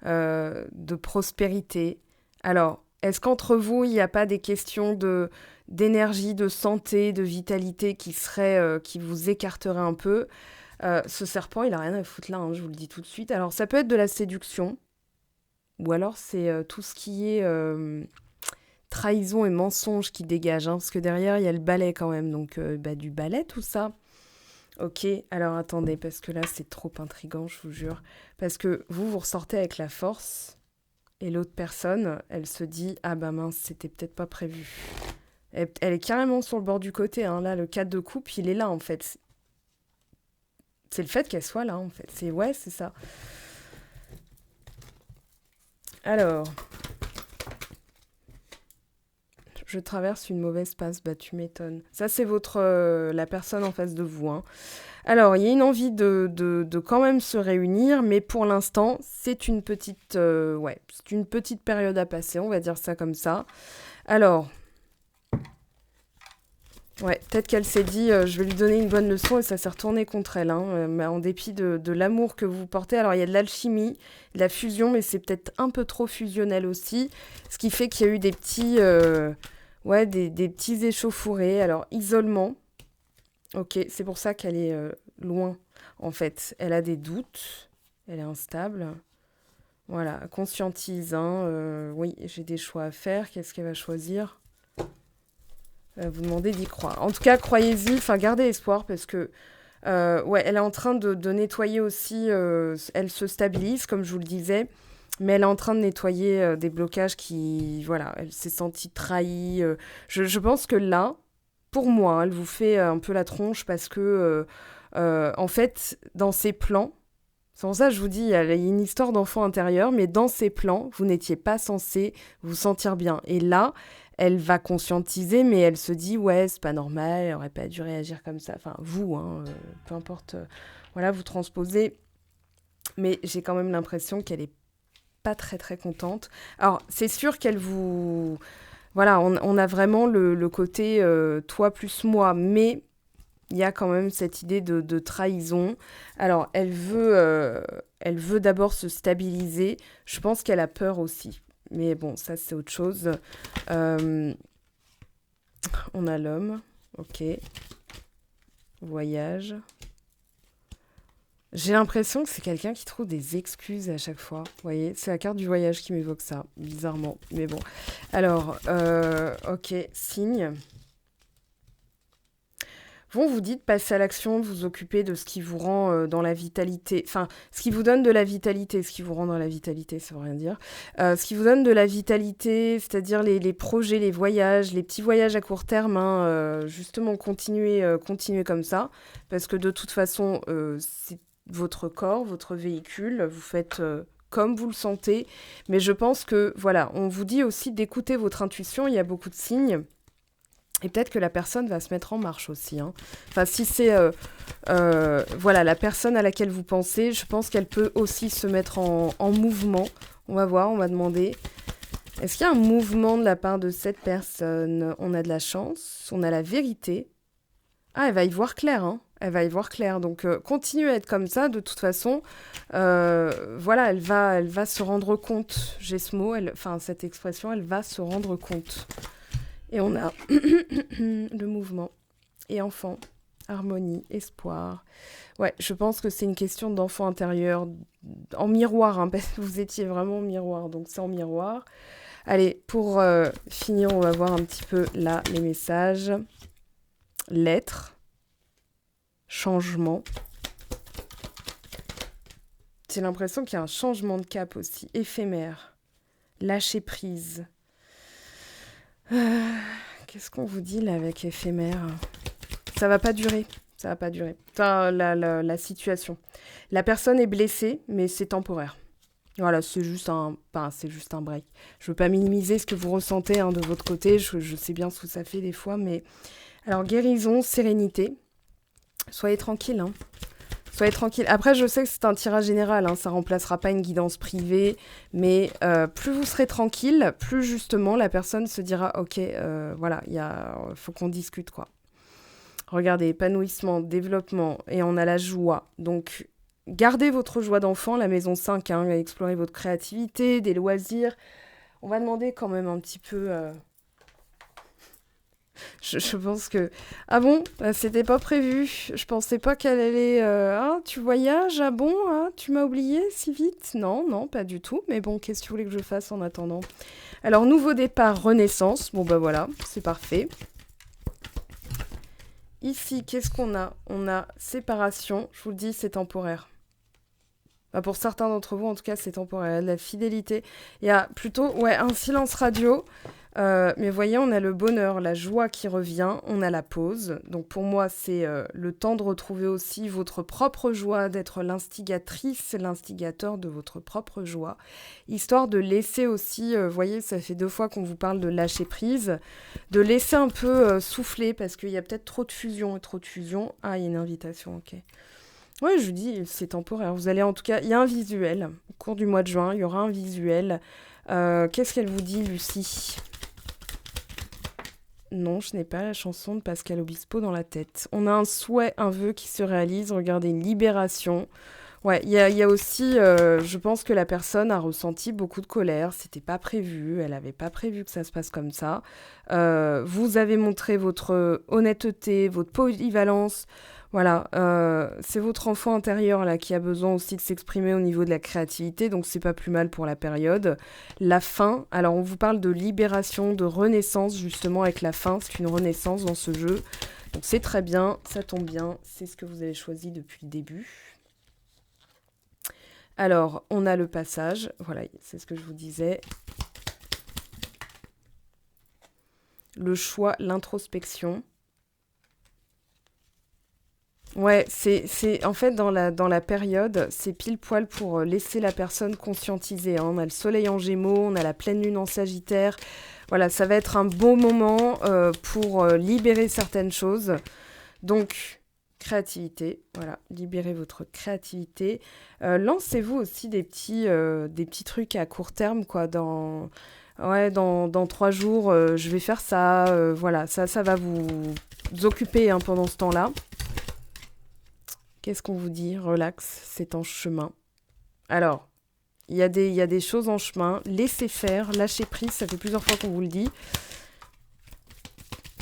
Speaker 1: de prospérité. Alors... est-ce qu'entre vous, il n'y a pas des questions d'énergie, de santé, de vitalité qui vous écarteraient un peu? Ce serpent, il n'a rien à foutre là, hein, je vous le dis tout de suite. Alors, ça peut être de la séduction, ou alors c'est tout ce qui est trahison et mensonge qui dégage, hein, parce que derrière, il y a le balai quand même, donc du balai, tout ça. Ok, alors attendez, parce que là, c'est trop intriguant, je vous jure. Parce que vous ressortez avec la force... Et l'autre personne, elle se dit « Ah bah mince, c'était peut-être pas prévu ». Elle est carrément sur le bord du côté. Hein. Là, le 4 de coupe, il est là, en fait. C'est le fait qu'elle soit là, en fait. C'est ça. Alors, je traverse une mauvaise passe. Bah, tu m'étonnes. Ça, c'est la personne en face de vous. Hein. Alors, il y a une envie de quand même se réunir, mais pour l'instant, c'est une petite période à passer, on va dire ça comme ça. Alors, ouais, peut-être qu'elle s'est dit, je vais lui donner une bonne leçon, et ça s'est retourné contre elle, hein, mais en dépit de l'amour que vous portez. Alors, il y a de l'alchimie, de la fusion, mais c'est peut-être un peu trop fusionnel aussi, ce qui fait qu'il y a eu des petits, des petits échauffourés. Alors, isolement. Ok, c'est pour ça qu'elle est loin, en fait. Elle a des doutes, elle est instable. Voilà, conscientise, hein. Oui, j'ai des choix à faire. Qu'est-ce qu'elle va choisir ? Vous demandez d'y croire. En tout cas, croyez-y, enfin, gardez espoir, parce que, elle est en train de nettoyer aussi, elle se stabilise, comme je vous le disais, mais elle est en train de nettoyer des blocages qui, voilà, elle s'est sentie trahie. Je pense que là, pour moi, elle vous fait un peu la tronche parce que, en fait, dans ses plans, c'est pour ça que je vous dis, il y a une histoire d'enfant intérieur, mais dans ses plans, vous n'étiez pas censé vous sentir bien. Et là, elle va conscientiser, mais elle se dit, ouais, c'est pas normal, elle aurait pas dû réagir comme ça. Enfin, vous, hein, peu importe, voilà, vous transposez. Mais j'ai quand même l'impression qu'elle est pas très, très contente. Alors, c'est sûr qu'elle vous... Voilà, on a vraiment le côté toi plus moi, mais il y a quand même cette idée de trahison. Alors, elle veut d'abord se stabiliser. Je pense qu'elle a peur aussi. Mais bon, ça, c'est autre chose. On a l'homme. Ok. Voyage. J'ai l'impression que c'est quelqu'un qui trouve des excuses à chaque fois. Vous voyez, c'est la carte du voyage qui m'évoque ça, bizarrement. Mais bon. Alors, ok, signe. Bon, vous dites passer à l'action, de vous occuper de ce qui vous rend dans la vitalité. Enfin, ce qui vous donne de la vitalité, ce qui vous rend dans la vitalité, ça veut rien dire. Ce qui vous donne de la vitalité, c'est-à-dire les projets, les voyages, les petits voyages à court terme, hein, justement, continuez comme ça. Parce que de toute façon, c'est votre corps, votre véhicule, vous faites comme vous le sentez. Mais je pense que, voilà, on vous dit aussi d'écouter votre intuition, il y a beaucoup de signes. Et peut-être que la personne va se mettre en marche aussi. Hein. Enfin, si c'est la personne à laquelle vous pensez, je pense qu'elle peut aussi se mettre en mouvement. On va voir, on va demander. Est-ce qu'il y a un mouvement de la part de cette personne ? On a de la chance, on a la vérité. Ah, elle va y voir clair, hein. Elle va y voir clair. Donc, continuez à être comme ça. De toute façon, elle va se rendre compte. J'ai ce mot, cette expression, elle va se rendre compte. Et on a le mouvement et enfant, harmonie, espoir. Ouais, je pense que c'est une question d'enfant intérieur en miroir, hein, parce que vous étiez vraiment en miroir, donc c'est en miroir. Allez, pour finir, on va voir un petit peu là les messages. Lettres, changement. J'ai l'impression qu'il y a un changement de cap aussi, éphémère. Lâcher prise. Qu'est-ce qu'on vous dit là avec éphémère ? Ça va pas durer. Enfin, la situation. La personne est blessée, mais c'est temporaire. Voilà, c'est juste un break. Je veux pas minimiser ce que vous ressentez hein, de votre côté. Je sais bien ce que ça fait des fois, mais... Alors, guérison, sérénité. Soyez tranquille, hein. Soyez tranquille. Après, je sais que c'est un tirage général, hein, ça remplacera pas une guidance privée, mais plus vous serez tranquille, plus justement la personne se dira « Ok, faut qu'on discute, quoi. » Regardez, épanouissement, développement, et on a la joie. Donc, gardez votre joie d'enfant, la maison 5, hein, explorez votre créativité, des loisirs. On va demander quand même un petit peu... Je pense que... Ah bon, c'était pas prévu. Je pensais pas qu'elle allait... Ah, tu voyages? Ah bon? Ah, tu m'as oublié si vite? Non, pas du tout. Mais bon, qu'est-ce que tu voulais que je fasse en attendant? Alors, nouveau départ, renaissance. Bon, bah voilà, c'est parfait. Ici, qu'est-ce qu'on a? On a séparation. Je vous le dis, c'est temporaire. Bah, pour certains d'entre vous, en tout cas, c'est temporaire. La fidélité. Il y a plutôt un silence radio. Mais voyez, on a le bonheur, la joie qui revient, on a la pause. Donc pour moi, c'est le temps de retrouver aussi votre propre joie, d'être l'instigatrice, l'instigateur de votre propre joie. Histoire de laisser aussi, voyez, ça fait 2 fois qu'on vous parle de lâcher prise, de laisser un peu souffler, parce qu'il y a peut-être trop de fusion et trop de fusion. Ah, il y a une invitation, ok. Ouais, je vous dis, c'est temporaire. Vous allez en tout cas, il y a un visuel. Au cours du mois de juin, il y aura un visuel. Qu'est-ce qu'elle vous dit, Lucie ? Non, je n'ai pas la chanson de Pascal Obispo dans la tête. On a un souhait, un vœu qui se réalise. Regardez, une libération. Ouais, il y a aussi, je pense que la personne a ressenti beaucoup de colère. C'était pas prévu. Elle n'avait pas prévu que ça se passe comme ça. Vous avez montré votre honnêteté, votre polyvalence. Voilà, c'est votre enfant intérieur là qui a besoin aussi de s'exprimer au niveau de la créativité, donc c'est pas plus mal pour la période. La fin, alors on vous parle de libération, de renaissance justement avec la fin, c'est une renaissance dans ce jeu. Donc c'est très bien, ça tombe bien, c'est ce que vous avez choisi depuis le début. Alors, on a le passage, voilà, c'est ce que je vous disais. Le choix, l'introspection. Ouais, c'est en fait dans la période, c'est pile poil pour laisser la personne conscientiser, hein. On a le soleil en Gémeaux, on a la pleine lune en Sagittaire. Voilà, ça va être un beau moment pour libérer certaines choses. Donc, créativité, voilà, libérez votre créativité. Lancez-vous aussi des petits trucs à court terme, quoi, dans 3 jours, je vais faire ça, voilà, ça va vous occuper hein, pendant ce temps-là. Qu'est-ce qu'on vous dit? Relax, c'est en chemin. Alors, il y a des choses en chemin. Laissez faire, lâchez prise, ça fait plusieurs fois qu'on vous le dit.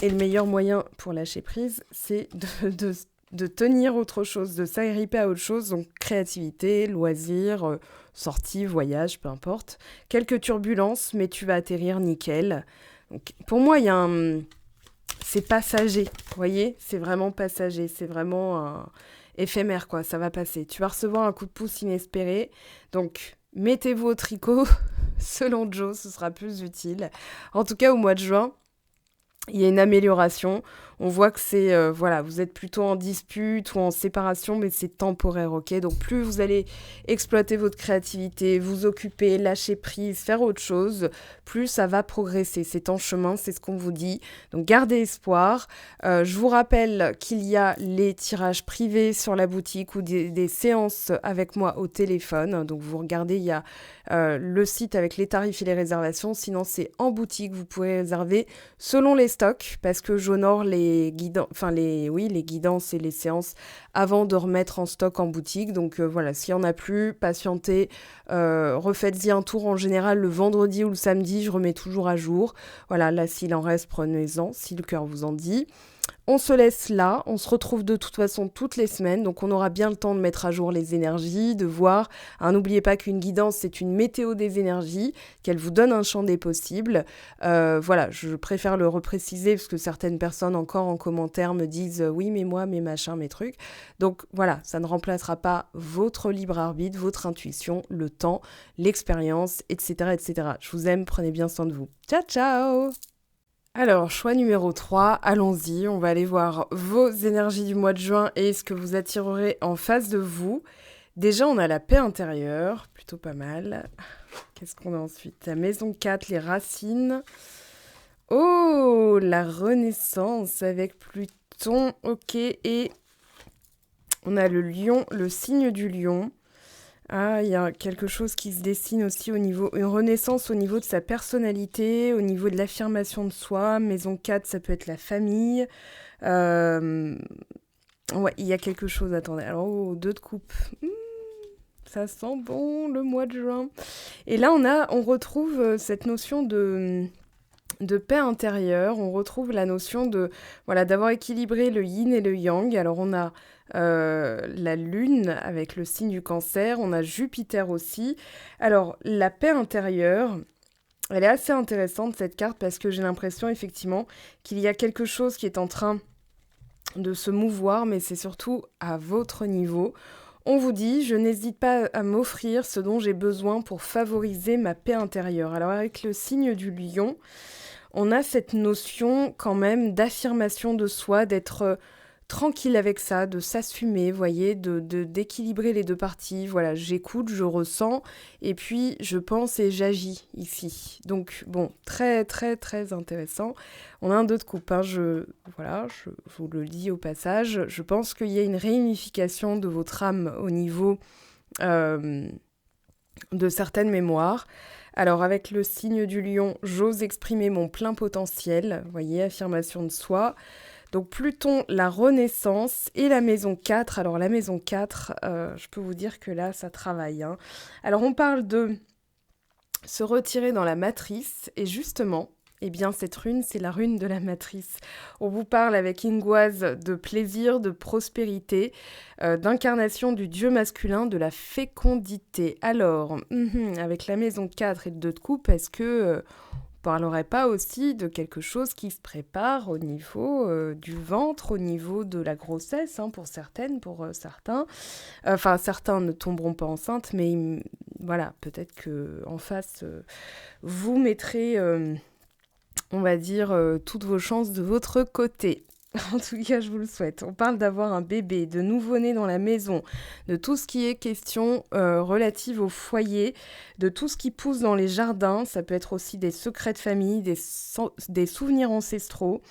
Speaker 1: Et le meilleur moyen pour lâcher prise, c'est de tenir autre chose, de s'agripper à autre chose. Donc, créativité, loisirs, sortie, voyage, peu importe. Quelques turbulences, mais tu vas atterrir nickel. Donc, pour moi, il y a c'est passager, vous voyez? C'est vraiment passager, c'est vraiment éphémère, quoi, ça va passer. Tu vas recevoir un coup de pouce inespéré, donc mettez-vous au tricot, selon Joe, ce sera plus utile. En tout cas, au mois de juin, il y a une amélioration. On voit que c'est, voilà, vous êtes plutôt en dispute ou en séparation, mais c'est temporaire, ok? Donc plus vous allez exploiter votre créativité, vous occuper, lâcher prise, faire autre chose, plus ça va progresser. C'est en chemin, c'est ce qu'on vous dit. Donc gardez espoir. Je vous rappelle qu'il y a les tirages privés sur la boutique ou des séances avec moi au téléphone. Donc vous regardez, il y a le site avec les tarifs et les réservations. Sinon, c'est en boutique. Vous pouvez réserver selon les stocks parce que j'honore les guidances et les séances avant de remettre en stock en boutique. Donc voilà, s'il n'y en a plus, patientez, refaites-y un tour en général le vendredi ou le samedi, je remets toujours à jour. Voilà, là s'il en reste, prenez-en, si le cœur vous en dit. On se laisse là, on se retrouve de toute façon toutes les semaines, donc on aura bien le temps de mettre à jour les énergies, de voir. Hein, n'oubliez pas qu'une guidance, c'est une météo des énergies, qu'elle vous donne un champ des possibles. Voilà, je préfère le repréciser parce que certaines personnes encore en commentaire me disent oui, mais moi, mes machins, mes trucs. Donc voilà, ça ne remplacera pas votre libre arbitre, votre intuition, le temps, l'expérience, etc., etc. Je vous aime, prenez bien soin de vous. Ciao, ciao! Alors, choix numéro 3, allons-y, on va aller voir vos énergies du mois de juin et ce que vous attirerez en face de vous. Déjà, on a la paix intérieure, plutôt pas mal. Qu'est-ce qu'on a ensuite? La maison 4, les racines. Oh, la renaissance avec Pluton, ok. Et on a le lion, le signe du lion. Ah, il y a quelque chose qui se dessine aussi au niveau, une renaissance au niveau de sa personnalité, au niveau de l'affirmation de soi. Maison 4, ça peut être la famille. Ouais, il y a quelque chose, attendez. Alors, 2 de coupe. Ça sent bon, le mois de juin. Et là, on retrouve cette notion de paix intérieure. On retrouve la notion d'avoir équilibré le yin et le yang. Alors, on a la lune avec le signe du cancer, on a Jupiter aussi. Alors, la paix intérieure, elle est assez intéressante cette carte parce que j'ai l'impression effectivement qu'il y a quelque chose qui est en train de se mouvoir, mais c'est surtout à votre niveau. On vous dit, je n'hésite pas à m'offrir ce dont j'ai besoin pour favoriser ma paix intérieure. Alors avec le signe du lion, on a cette notion quand même d'affirmation de soi, d'être tranquille avec ça, de s'assumer, vous voyez, d'équilibrer les deux parties. Voilà, j'écoute, je ressens, et puis je pense et j'agis ici. Donc bon, très très très intéressant. On a un 2 de coupe, hein, je vous le dis au passage. Je pense qu'il y a une réunification de votre âme au niveau de certaines mémoires. Alors avec le signe du lion, j'ose exprimer mon plein potentiel, vous voyez, affirmation de soi. Donc Pluton, la renaissance et la maison 4. Alors la maison 4, je peux vous dire que là, ça travaille, hein. Alors on parle de se retirer dans la matrice et justement, eh bien cette rune, c'est la rune de la matrice. On vous parle avec Ingoise de plaisir, de prospérité, d'incarnation du dieu masculin, de la fécondité. Alors, avec la maison 4 et le 2 de coupe, est-ce que on parlerait pas aussi de quelque chose qui se prépare au niveau du ventre, au niveau de la grossesse, hein, pour certaines, pour certains. Enfin, certains ne tomberont pas enceintes, mais voilà, peut-être que en face, vous mettrez, on va dire, toutes vos chances de votre côté. En tout cas, je vous le souhaite. On parle d'avoir un bébé, de nouveau-né dans la maison, de tout ce qui est question relative au foyer, de tout ce qui pousse dans les jardins. Ça peut être aussi des secrets de famille, des souvenirs ancestraux.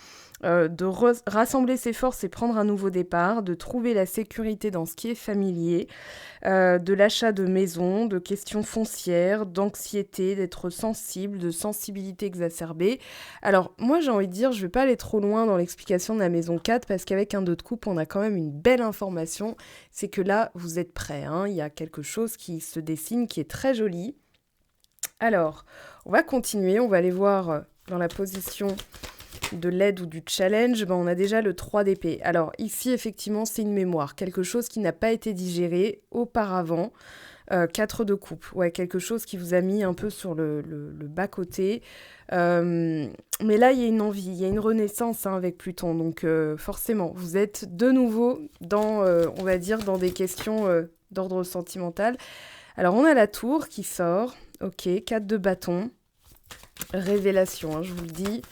Speaker 1: De rassembler ses forces et prendre un nouveau départ, de trouver la sécurité dans ce qui est familier, de l'achat de maison, de questions foncières, d'anxiété, d'être sensible, de sensibilité exacerbée. Alors moi j'ai envie de dire, je ne vais pas aller trop loin dans l'explication de la maison 4 parce qu'avec un 2 de coupe, on a quand même une belle information, c'est que là vous êtes prêts, hein. Il y a quelque chose qui se dessine qui est très joli. Alors, on va continuer, on va aller voir dans la position de l'aide ou du challenge, on a déjà le 3 d'épée. Alors ici, effectivement, c'est une mémoire, quelque chose qui n'a pas été digéré auparavant. 4 de coupe, ouais, quelque chose qui vous a mis un peu sur le bas-côté. Mais là, il y a une envie, il y a une renaissance, hein, avec Pluton. Donc forcément, vous êtes de nouveau dans, on va dire, dans des questions d'ordre sentimental. Alors, on a la tour qui sort. Ok, 4 de bâton. Révélation, hein, je vous le dis.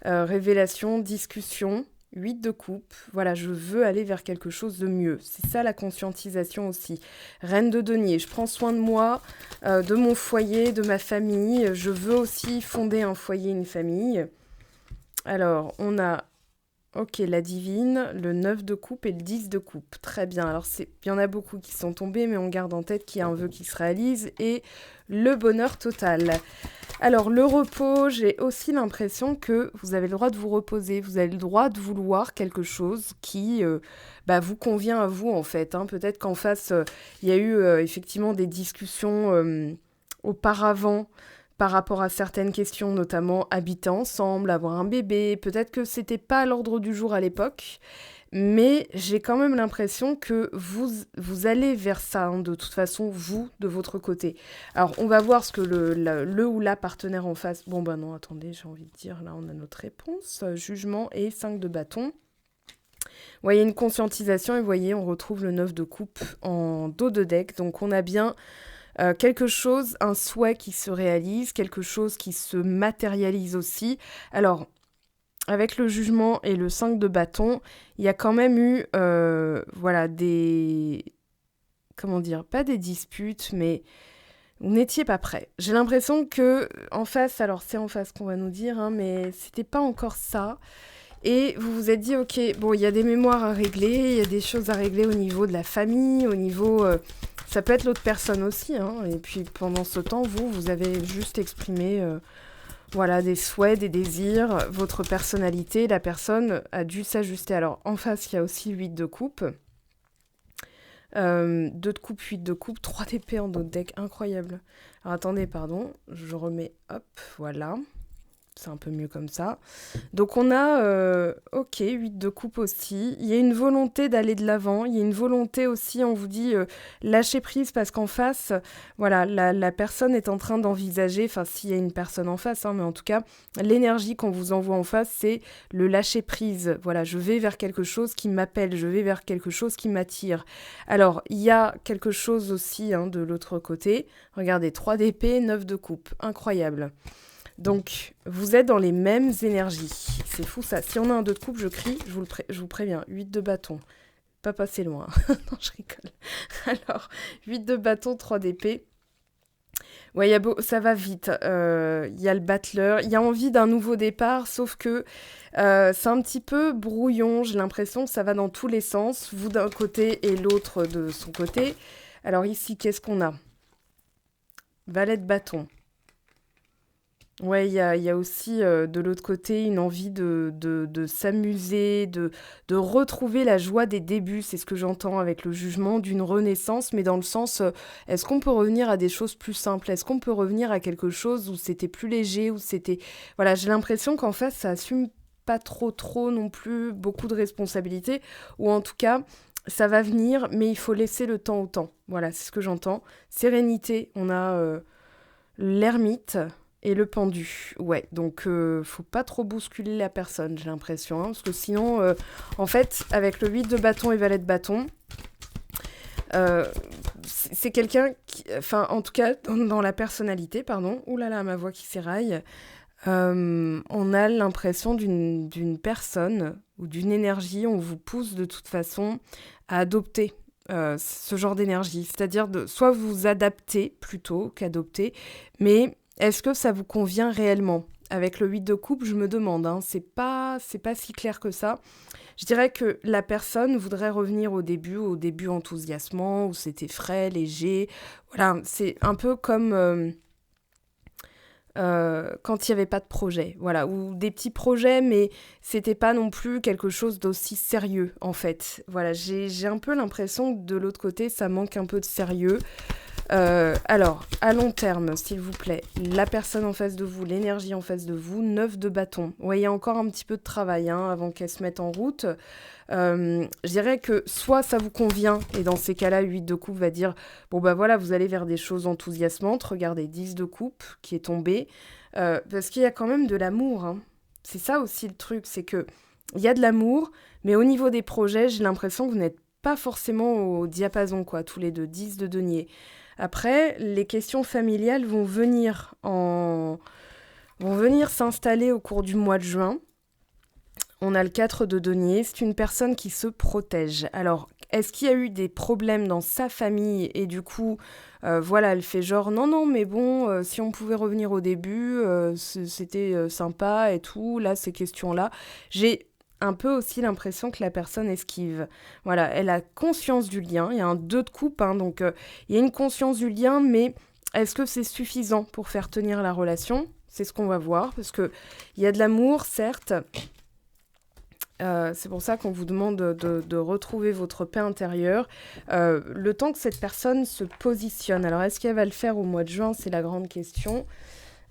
Speaker 1: Révélation, discussion, 8 de coupe. Voilà, je veux aller vers quelque chose de mieux. C'est ça la conscientisation aussi. Reine de denier, je prends soin de moi, de mon foyer, de ma famille. Je veux aussi fonder un foyer, une famille. Alors, on a, ok, la divine, le 9 de coupe et le 10 de coupe. Très bien. Alors, il y en a beaucoup qui sont tombés, mais on garde en tête qu'il y a un vœu qui se réalise et le bonheur total. Alors, le repos, j'ai aussi l'impression que vous avez le droit de vous reposer. Vous avez le droit de vouloir quelque chose qui vous convient à vous, en fait, hein. Peut-être qu'en face, il y a eu effectivement des discussions auparavant par rapport à certaines questions, notamment habiter ensemble, avoir un bébé. Peut-être que c'était pas à l'ordre du jour à l'époque, mais j'ai quand même l'impression que vous allez vers ça, hein, de toute façon, vous, de votre côté. Alors, on va voir ce que le ou la partenaire en face... Bon, non, attendez, j'ai envie de dire, là, on a notre réponse. Jugement et 5 de bâton. Vous voyez, une conscientisation, et vous voyez, on retrouve le 9 de coupe en dos de deck. Donc, on a bien... quelque chose, un souhait qui se réalise, quelque chose qui se matérialise aussi. Alors, avec le jugement et le 5 de bâton, il y a quand même eu, des... Comment dire? Pas des disputes, mais vous n'étiez pas prêts. J'ai l'impression que en face, alors c'est en face qu'on va nous dire, hein, mais c'était pas encore ça. Et vous vous êtes dit, ok, bon, il y a des mémoires à régler, il y a des choses à régler au niveau de la famille, au niveau... ça peut être l'autre personne aussi, hein. Et puis pendant ce temps, vous avez juste exprimé des souhaits, des désirs, votre personnalité. La personne a dû s'ajuster. Alors en face, il y a aussi 8 de coupe. 2 de coupe, 8 de coupe, 3 d'épée en dos de deck, incroyable. Alors attendez, pardon, je remets, hop, voilà. C'est un peu mieux comme ça. Donc on a, ok, 8 de coupe aussi. Il y a une volonté d'aller de l'avant. Il y a une volonté aussi, on vous dit, lâcher prise parce qu'en face, voilà, la personne est en train d'envisager, enfin s'il y a une personne en face, hein, mais en tout cas, l'énergie qu'on vous envoie en face, c'est le lâcher prise. Voilà, je vais vers quelque chose qui m'appelle, je vais vers quelque chose qui m'attire. Alors, il y a quelque chose aussi hein, de l'autre côté. Regardez, 3 d'épée, 9 de coupe. Incroyable. Donc, vous êtes dans les mêmes énergies. C'est fou ça. Si on a un 2 de coupe, je crie, je vous préviens. 8 de bâton. Pas passer loin. Non, je rigole. Alors, 8 de bâton, 3 d'épée. Ouais, ça va vite. Il y a le battleur. Il y a envie d'un nouveau départ, sauf que c'est un petit peu brouillon. J'ai l'impression que ça va dans tous les sens. Vous d'un côté et l'autre de son côté. Alors ici, qu'est-ce qu'on a? Valet de bâton. Ouais, il y a aussi de l'autre côté une envie de s'amuser, de retrouver la joie des débuts. C'est ce que j'entends avec le jugement d'une renaissance, mais dans le sens, est-ce qu'on peut revenir à des choses plus simples? Est-ce qu'on peut revenir à quelque chose où c'était plus léger, où c'était... Voilà, j'ai l'impression qu'en fait, ça assume pas trop non plus beaucoup de responsabilités, ou en tout cas, ça va venir, mais il faut laisser le temps au temps. Voilà, c'est ce que j'entends. Sérénité, on a l'ermite. Et le pendu, ouais, donc faut pas trop bousculer la personne, j'ai l'impression, hein, parce que sinon, en fait, avec le 8 de bâton et valet de bâton, c'est quelqu'un qui, enfin, en tout cas, dans la personnalité, pardon, oulala, ma voix qui s'éraille, on a l'impression d'une personne ou d'une énergie, on vous pousse de toute façon à adopter ce genre d'énergie, c'est-à-dire de soit vous adapter plutôt qu'adopter, mais est-ce que ça vous convient réellement? Avec le 8 de coupe, je me demande, hein, c'est pas si clair que ça. Je dirais que la personne voudrait revenir au début enthousiasmant, où c'était frais, léger. Voilà, c'est un peu comme quand il n'y avait pas de projet, voilà, ou des petits projets, mais c'était pas non plus quelque chose d'aussi sérieux, en fait. Voilà, j'ai un peu l'impression que de l'autre côté, ça manque un peu de sérieux. Alors, à long terme, s'il vous plaît, la personne en face de vous, l'énergie en face de vous, 9 de bâton. Ouais, il y a encore un petit peu de travail hein, avant qu'elle se mette en route. Je dirais que soit ça vous convient, et dans ces cas-là, 8 de coupe va dire « Bon bah voilà, vous allez vers des choses enthousiasmantes. » Regardez, 10 de coupe qui est tombé. Parce qu'il y a quand même de l'amour. Hein. C'est ça aussi le truc, c'est que il y a de l'amour, mais au niveau des projets, j'ai l'impression que vous n'êtes pas forcément au diapason, quoi, tous les deux, 10 de denier. Après, les questions familiales vont venir s'installer au cours du mois de juin. On a le 4 de denier, c'est une personne qui se protège. Alors, est-ce qu'il y a eu des problèmes dans sa famille et du coup, voilà, elle fait genre non, mais bon, si on pouvait revenir au début, c'était sympa et tout, là, ces questions-là. J'ai un peu aussi l'impression que la personne esquive. Voilà, elle a conscience du lien, il y a un 2 de coupe, hein, donc il y a une conscience du lien, mais est-ce que c'est suffisant pour faire tenir la relation? C'est ce qu'on va voir, parce qu'il y a de l'amour, certes. C'est pour ça qu'on vous demande de retrouver votre paix intérieure. Le temps que cette personne se positionne. Alors, est-ce qu'elle va le faire au mois de juin? C'est la grande question.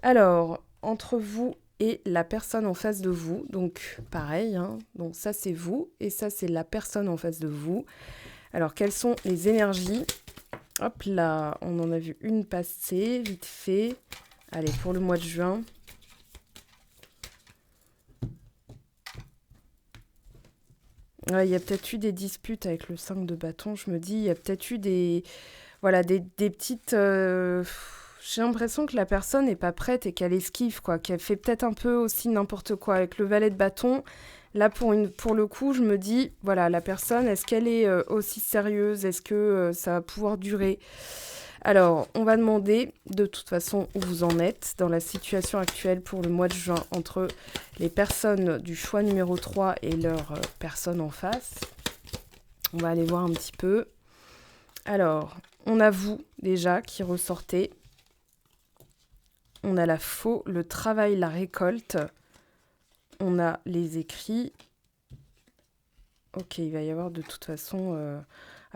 Speaker 1: Alors, entre vous et la personne en face de vous, donc pareil, hein, donc ça c'est vous, et ça c'est la personne en face de vous. Alors, quelles sont les énergies? Hop là, on en a vu une passer, vite fait. Allez, pour le mois de juin. Ouais, il y a peut-être eu des disputes avec le 5 de bâton, je me dis, il y a peut-être eu des petites... J'ai l'impression que la personne n'est pas prête et qu'elle esquive, quoi, qu'elle fait peut-être un peu aussi n'importe quoi. Avec le valet de bâton, là, pour le coup, je me dis, voilà, la personne, est-ce qu'elle est aussi sérieuse? Est-ce que ça va pouvoir durer? Alors, on va demander de toute façon où vous en êtes dans la situation actuelle pour le mois de juin entre les personnes du choix numéro 3 et leurs personnes en face. On va aller voir un petit peu. Alors, on a vous déjà qui ressortez. On a la faux, le travail, la récolte. On a les écrits. Ok, il va y avoir de toute façon...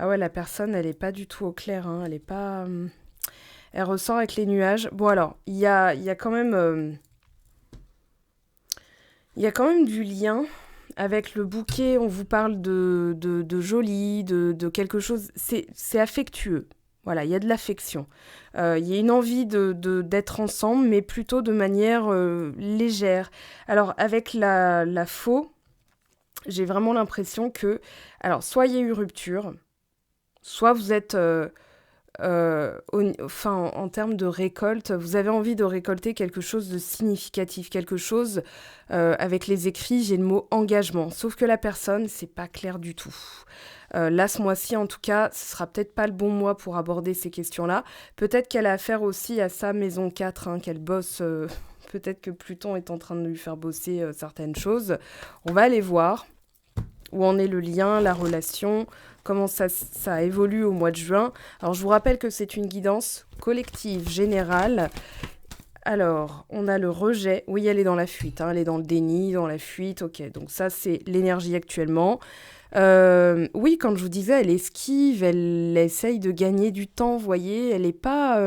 Speaker 1: Ah ouais, la personne, elle n'est pas du tout au clair. Hein. Elle est pas... Elle ressort avec les nuages. Bon alors, il y a quand même... Il y a quand même du lien avec le bouquet. On vous parle de joli, de quelque chose. C'est affectueux. Voilà, il y a de l'affection. Il y a une envie d'être ensemble, mais plutôt de manière légère. Alors, avec la faux, j'ai vraiment l'impression que... Alors, soit il y a eu rupture, soit vous êtes... en termes de récolte, vous avez envie de récolter quelque chose de significatif, quelque chose avec les écrits, j'ai le mot engagement. Sauf que la personne, c'est pas clair du tout. Là, ce mois-ci, en tout cas, ce sera peut-être pas le bon mois pour aborder ces questions-là. Peut-être qu'elle a affaire aussi à sa maison 4, hein, qu'elle bosse. Peut-être que Pluton est en train de lui faire bosser certaines choses. On va aller voir où en est le lien, la relation, comment ça évolue au mois de juin. Alors, je vous rappelle que c'est une guidance collective, générale. Alors, on a le rejet. Oui, elle est dans la fuite, hein, elle est dans le déni, dans la fuite. Ok, donc ça, c'est l'énergie actuellement. Oui, quand je vous disais, elle esquive, elle essaye de gagner du temps, vous voyez, elle n'est pas...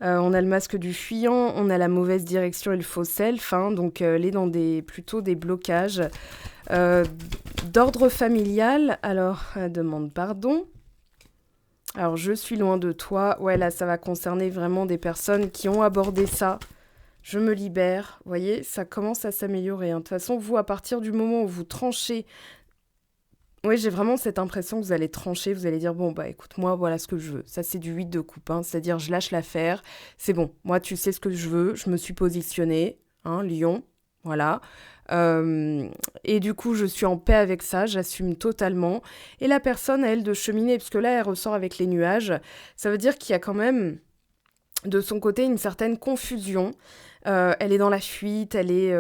Speaker 1: on a le masque du fuyant, on a la mauvaise direction et le faux self, hein, donc elle est dans plutôt des blocages. D'ordre familial, alors, elle demande pardon. Alors, je suis loin de toi. Ouais, là, ça va concerner vraiment des personnes qui ont abordé ça. Je me libère. Vous voyez, ça commence à s'améliorer, hein. De toute façon, vous, à partir du moment où vous tranchez... Oui, j'ai vraiment cette impression que vous allez trancher, vous allez dire, bon, bah écoute, moi, voilà ce que je veux. Ça, c'est du 8 de coupe, hein, c'est-à-dire je lâche l'affaire. C'est bon, moi, tu sais ce que je veux, je me suis positionnée, hein, Lion, voilà. Et du coup, je suis en paix avec ça, j'assume totalement. Et la personne, elle, de cheminer, parce que là, elle ressort avec les nuages, ça veut dire qu'il y a quand même, de son côté, une certaine confusion. Elle est dans la fuite, elle est...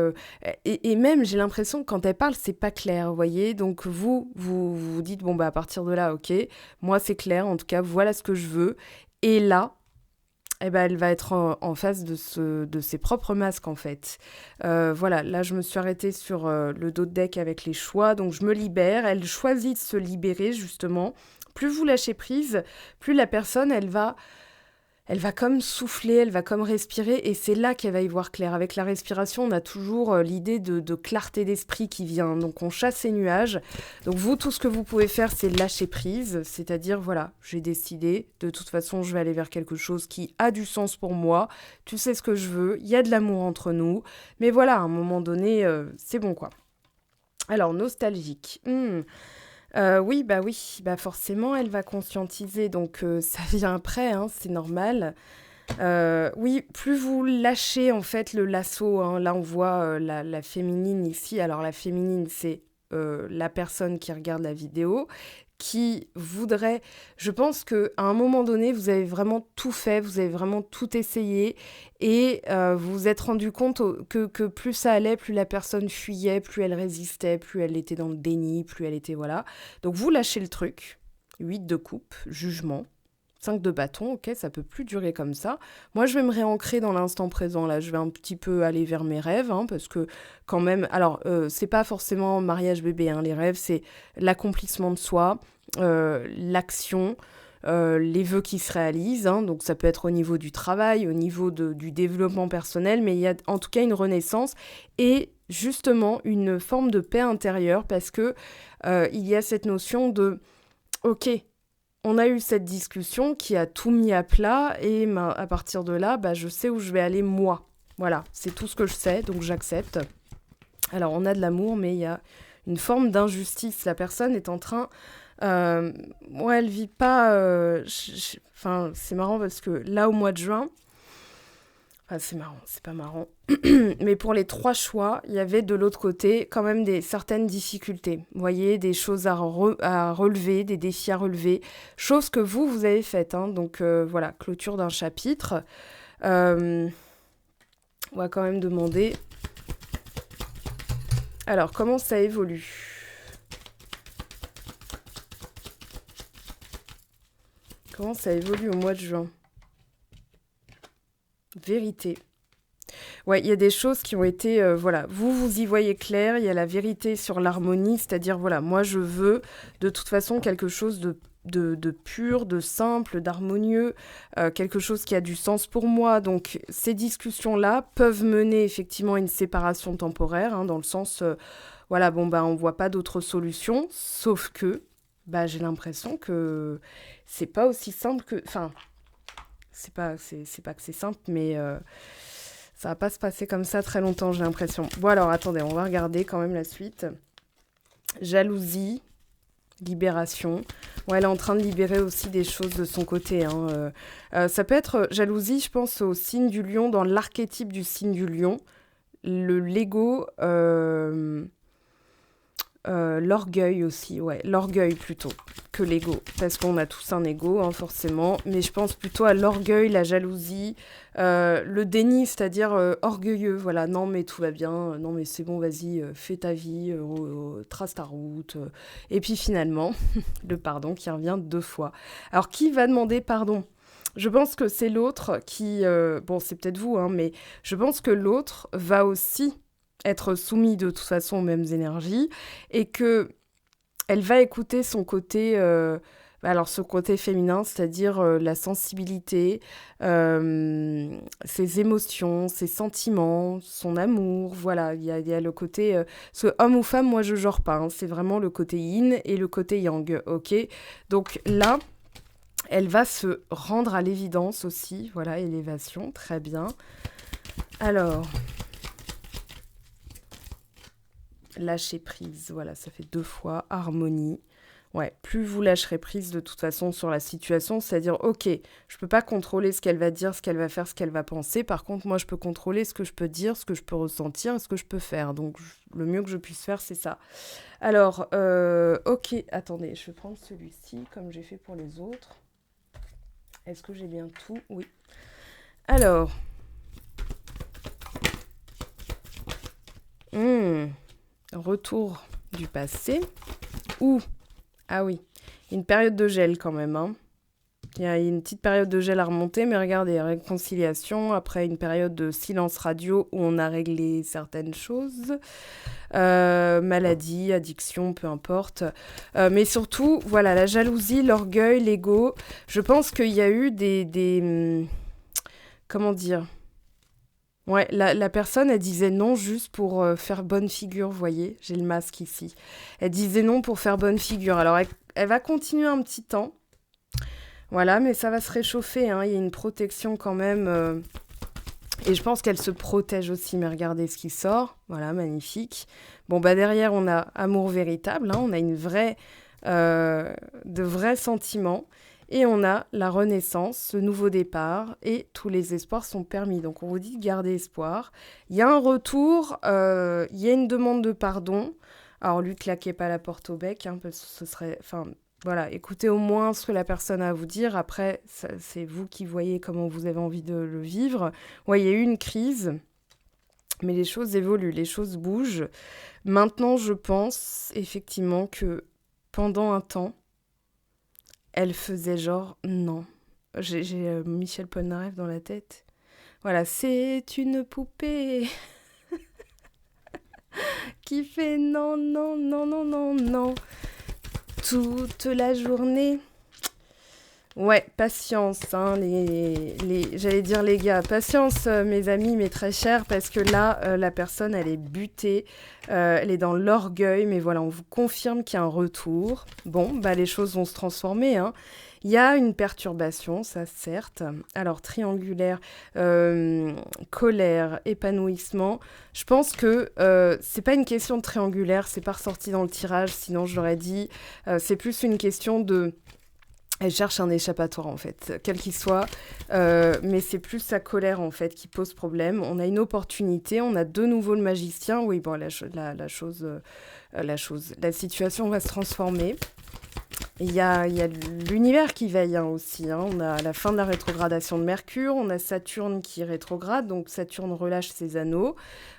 Speaker 1: et même, j'ai l'impression que quand elle parle, c'est pas clair, vous voyez. Donc, vous dites, bon, bah, à partir de là, ok, moi, c'est clair, en tout cas, voilà ce que je veux. Et là, eh ben, elle va être en face de ses propres masques, en fait. Voilà, là, je me suis arrêtée sur le dos de deck avec les choix, donc je me libère. Elle choisit de se libérer, justement. Plus vous lâchez prise, plus la personne, elle va comme souffler, elle va comme respirer, et c'est là qu'elle va y voir clair. Avec la respiration, on a toujours l'idée de clarté d'esprit qui vient. Donc on chasse ces nuages. Donc vous, tout ce que vous pouvez faire, c'est lâcher prise. C'est-à-dire, voilà, j'ai décidé, de toute façon, je vais aller vers quelque chose qui a du sens pour moi. Tu sais ce que je veux, il y a de l'amour entre nous. Mais voilà, à un moment donné, c'est bon, quoi. Alors, nostalgique. Oui, forcément, elle va conscientiser, donc ça vient après, hein, c'est normal. Oui, plus vous lâchez en fait le lasso, hein, là on voit la féminine ici. Alors la féminine, c'est la personne qui regarde la vidéo, qui voudrait... Je pense qu'à un moment donné, vous avez vraiment tout fait, vous avez vraiment tout essayé, et vous vous êtes rendu compte que plus ça allait, plus la personne fuyait, plus elle résistait, plus elle était dans le déni, plus elle était... Voilà. Donc vous lâchez le truc. 8 de coupe, jugement. 5 de bâton, ok, ça peut plus durer comme ça. Moi, je vais me réancrer dans l'instant présent, là. Je vais un petit peu aller vers mes rêves, hein, parce que quand même... Alors, c'est pas forcément mariage bébé, hein, les rêves, c'est l'accomplissement de soi, l'action, les vœux qui se réalisent, hein, donc ça peut être au niveau du travail, au niveau du développement personnel, mais il y a en tout cas une renaissance et justement une forme de paix intérieure, parce que il y a cette notion de « Ok, on a eu cette discussion qui a tout mis à plat et à partir de là, je sais où je vais aller moi. Voilà, c'est tout ce que je sais, donc j'accepte. » Alors, on a de l'amour, mais il y a une forme d'injustice. La personne est en train... elle vit pas... c'est marrant parce que là, au mois de juin... Enfin, c'est marrant, c'est pas marrant. Mais pour les 3 choix, il y avait de l'autre côté quand même certaines difficultés. Vous voyez, des choses à relever, des défis à relever. Choses que vous avez faites, hein. Donc voilà, clôture d'un chapitre. On va quand même demander... Alors, comment ça évolue ? Comment ça évolue au mois de juin ? Vérité. Ouais, il y a des choses qui ont été... vous y voyez clair, il y a la vérité sur l'harmonie, c'est-à-dire, voilà, moi je veux de toute façon quelque chose de de pur, de simple, d'harmonieux, quelque chose qui a du sens pour moi. Donc ces discussions-là peuvent mener effectivement à une séparation temporaire, hein, dans le sens, voilà, bon, bah, on voit pas d'autre solution, sauf que bah, j'ai l'impression que c'est pas aussi simple que... Enfin, c'est pas que c'est simple, mais ça va pas se passer comme ça très longtemps, j'ai l'impression. Bon alors, attendez, on va regarder quand même la suite. Jalousie, libération. Ouais, elle est en train de libérer aussi des choses de son côté, hein. Ça peut être jalousie, je pense, au signe du lion, dans l'archétype du signe du lion. L'ego, l'orgueil aussi, ouais, l'orgueil plutôt que l'ego, parce qu'on a tous un ego, hein, forcément, mais je pense plutôt à l'orgueil, la jalousie, le déni, c'est-à-dire orgueilleux, voilà, non mais tout va bien, non mais c'est bon, vas-y, fais ta vie, trace ta route, et puis finalement, le pardon qui revient 2 fois. Alors qui va demander pardon ? Je pense que c'est l'autre qui, bon c'est peut-être vous, hein, mais je pense que l'autre va aussi être soumis de toute façon aux mêmes énergies et que elle va écouter son côté, alors ce côté féminin, c'est-à-dire la sensibilité, ses émotions, ses sentiments, son amour, voilà, il y a le côté, ce homme ou femme, moi je genre pas, hein, c'est vraiment le côté yin et le côté yang, ok. Donc là, elle va se rendre à l'évidence aussi, voilà, élévation, très bien. Alors, lâcher prise, voilà, ça fait 2 fois. Harmonie. Ouais, plus vous lâcherez prise de toute façon sur la situation, c'est-à-dire, ok, je peux pas contrôler ce qu'elle va dire, ce qu'elle va faire, ce qu'elle va penser. Par contre, moi, je peux contrôler ce que je peux dire, ce que je peux ressentir et ce que je peux faire. Donc, le mieux que je puisse faire, c'est ça. Alors, ok, attendez, je vais prendre celui-ci comme j'ai fait pour les autres. Est-ce que j'ai bien tout ? Oui. Alors. Retour du passé. Ou, ah oui, une période de gel quand même, hein. Il y a une petite période de gel à remonter, mais regardez, réconciliation, après une période de silence radio où on a réglé certaines choses, maladie, addiction, peu importe. Mais surtout, voilà, la jalousie, l'orgueil, l'ego. Je pense qu'il y a eu des comment dire ? Ouais, la personne, elle disait non juste pour faire bonne figure, vous voyez, j'ai le masque ici. Elle disait non pour faire bonne figure. Alors, elle va continuer un petit temps. Voilà, mais ça va se réchauffer, hein. Il y a une protection quand même. Et je pense qu'elle se protège aussi, mais regardez ce qui sort. Voilà, magnifique. Bon, bah derrière, on a amour véritable, hein. On a de vrais sentiments. Et on a la renaissance, ce nouveau départ, et tous les espoirs sont permis. Donc on vous dit de garder espoir. Il y a un retour, il y a une demande de pardon. Alors lui, claquez pas la porte au bec, hein, parce que ce serait... Enfin, voilà, écoutez au moins ce que la personne a à vous dire. Après, c'est vous qui voyez comment vous avez envie de le vivre. Ouais, il y a eu une crise, mais les choses évoluent, les choses bougent. Maintenant, je pense effectivement que pendant un temps, elle faisait genre non. J'ai Michel Polnareff dans la tête. Voilà, c'est une poupée qui fait non, non, non, non, non, non. Toute la journée. Ouais, patience, hein, j'allais dire les gars, patience, mes amis, mes très chers, parce que là, la personne, elle est butée, elle est dans l'orgueil, mais voilà, on vous confirme qu'il y a un retour. Bon, bah les choses vont se transformer, hein. Il y a une perturbation, ça certes. Alors, triangulaire, colère, épanouissement. Je pense que c'est pas une question de triangulaire, c'est pas ressorti dans le tirage, sinon je l'aurais dit. C'est plus une question de... Elle cherche un échappatoire, en fait, quel qu'il soit, mais c'est plus sa colère, en fait, qui pose problème. On a une opportunité, on a de nouveau le magicien. Oui, bon, la situation va se transformer. Il y a l'univers qui veille, hein, aussi, hein. On a la fin de la rétrogradation de Mercure, on a Saturne qui rétrograde, donc Saturne relâche ses anneaux.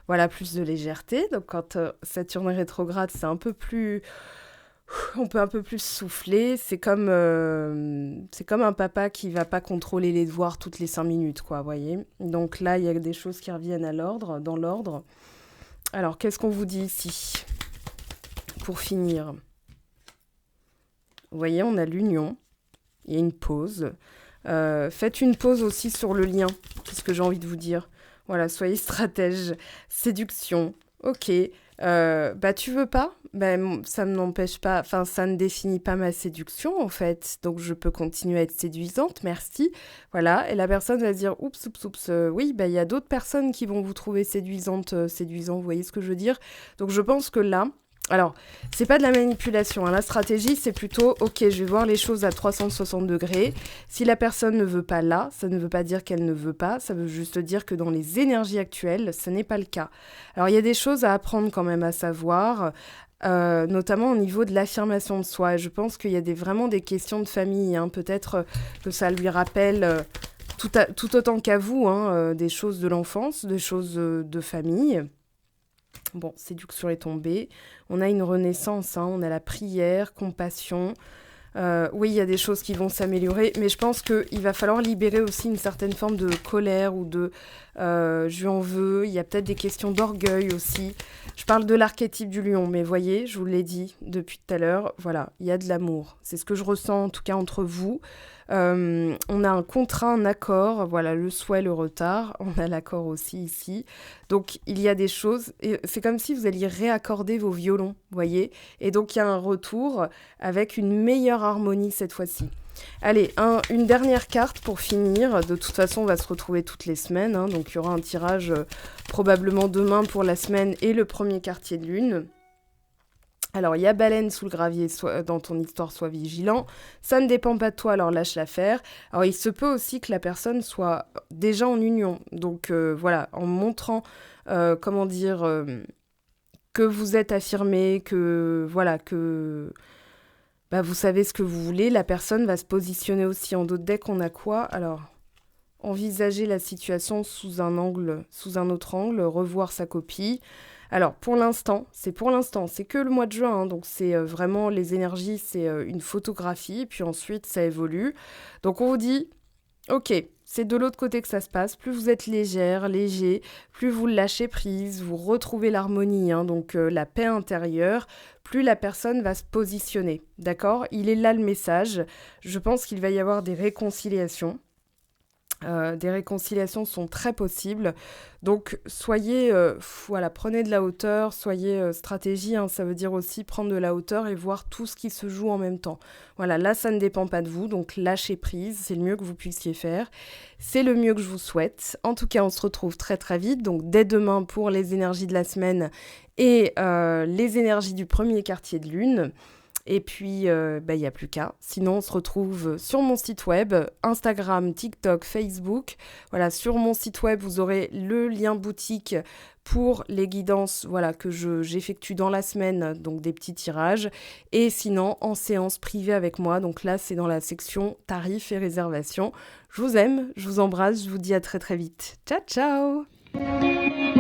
Speaker 1: Voilà, plus de légèreté. Donc quand Saturne est rétrograde, c'est un peu plus... On peut un peu plus souffler. C'est comme un papa qui va pas contrôler les devoirs toutes les 5 minutes, quoi, vous voyez. Donc là, il y a des choses qui reviennent dans l'ordre. Alors, qu'est-ce qu'on vous dit ici pour finir ? Vous voyez, on a l'union. Il y a une pause. Faites une pause aussi sur le lien. C'est ce que j'ai envie de vous dire. Voilà, soyez stratège. Séduction. Ok. Tu veux pas? Ça ne m'empêche pas. Enfin, ça ne définit pas ma séduction, en fait. Donc, je peux continuer à être séduisante. Merci. Voilà. Et la personne va se dire, oups, oups, oups. Oui, il y a d'autres personnes qui vont vous trouver séduisante, séduisant. Vous voyez ce que je veux dire? Donc, je pense que là, alors, c'est pas de la manipulation, hein. La stratégie, c'est plutôt, ok, je vais voir les choses à 360 degrés. Si la personne ne veut pas là, ça ne veut pas dire qu'elle ne veut pas, ça veut juste dire que dans les énergies actuelles, ce n'est pas le cas. Alors, il y a des choses à apprendre quand même à savoir, notamment au niveau de l'affirmation de soi. Et je pense qu'il y a vraiment des questions de famille, hein. Peut-être que ça lui rappelle tout autant qu'à vous, hein, des choses de l'enfance, des choses de famille. Bon, séduction est tombée. On a une renaissance, hein, on a la prière, compassion. Oui, il y a des choses qui vont s'améliorer, mais je pense qu'il va falloir libérer aussi une certaine forme de colère ou de je lui en veux. Il y a peut-être des questions d'orgueil aussi. Je parle de l'archétype du lion, mais voyez, je vous l'ai dit depuis tout à l'heure, voilà, il y a de l'amour. C'est ce que je ressens en tout cas entre vous. On a un contrat, un accord, voilà, le souhait, le retard. On a l'accord aussi ici. Donc, il y a des choses, et c'est comme si vous alliez réaccorder vos violons, voyez. Et donc, il y a un retour avec une meilleure harmonie cette fois-ci. Allez, une dernière carte pour finir. De toute façon, on va se retrouver toutes les semaines, hein. Donc, il y aura un tirage probablement demain pour la semaine et le premier quartier de lune. Alors, il y a baleine sous le gravier, dans ton histoire, sois vigilant. Ça ne dépend pas de toi, alors lâche l'affaire. Alors, il se peut aussi que la personne soit déjà en union. Donc, voilà, en montrant, que vous êtes affirmé, que, voilà, que vous savez ce que vous voulez. La personne va se positionner aussi en d'autres decks. On a quoi? Alors, envisager la situation sous un autre angle, revoir sa copie. Alors, pour l'instant, c'est que le mois de juin, hein, donc c'est vraiment les énergies, c'est une photographie, puis ensuite ça évolue. Donc on vous dit, ok, c'est de l'autre côté que ça se passe, plus vous êtes légère, léger, plus vous lâchez prise, vous retrouvez l'harmonie, hein, donc la paix intérieure, plus la personne va se positionner, d'accord? Il est là le message, je pense qu'il va y avoir des réconciliations. Des réconciliations sont très possibles. Donc, soyez, prenez de la hauteur, soyez stratégie, hein, ça veut dire aussi prendre de la hauteur et voir tout ce qui se joue en même temps. Voilà, là, ça ne dépend pas de vous, donc lâchez prise, c'est le mieux que vous puissiez faire. C'est le mieux que je vous souhaite. En tout cas, on se retrouve très très vite, donc dès demain pour les énergies de la semaine et les énergies du premier quartier de lune. Et puis, il n'y a plus qu'à. Sinon, on se retrouve sur mon site web, Instagram, TikTok, Facebook. Voilà, sur mon site web, vous aurez le lien boutique pour les guidances que j'effectue dans la semaine, donc des petits tirages. Et sinon, en séance privée avec moi. Donc là, c'est dans la section tarifs et réservations. Je vous aime, je vous embrasse, je vous dis à très très vite. Ciao, ciao!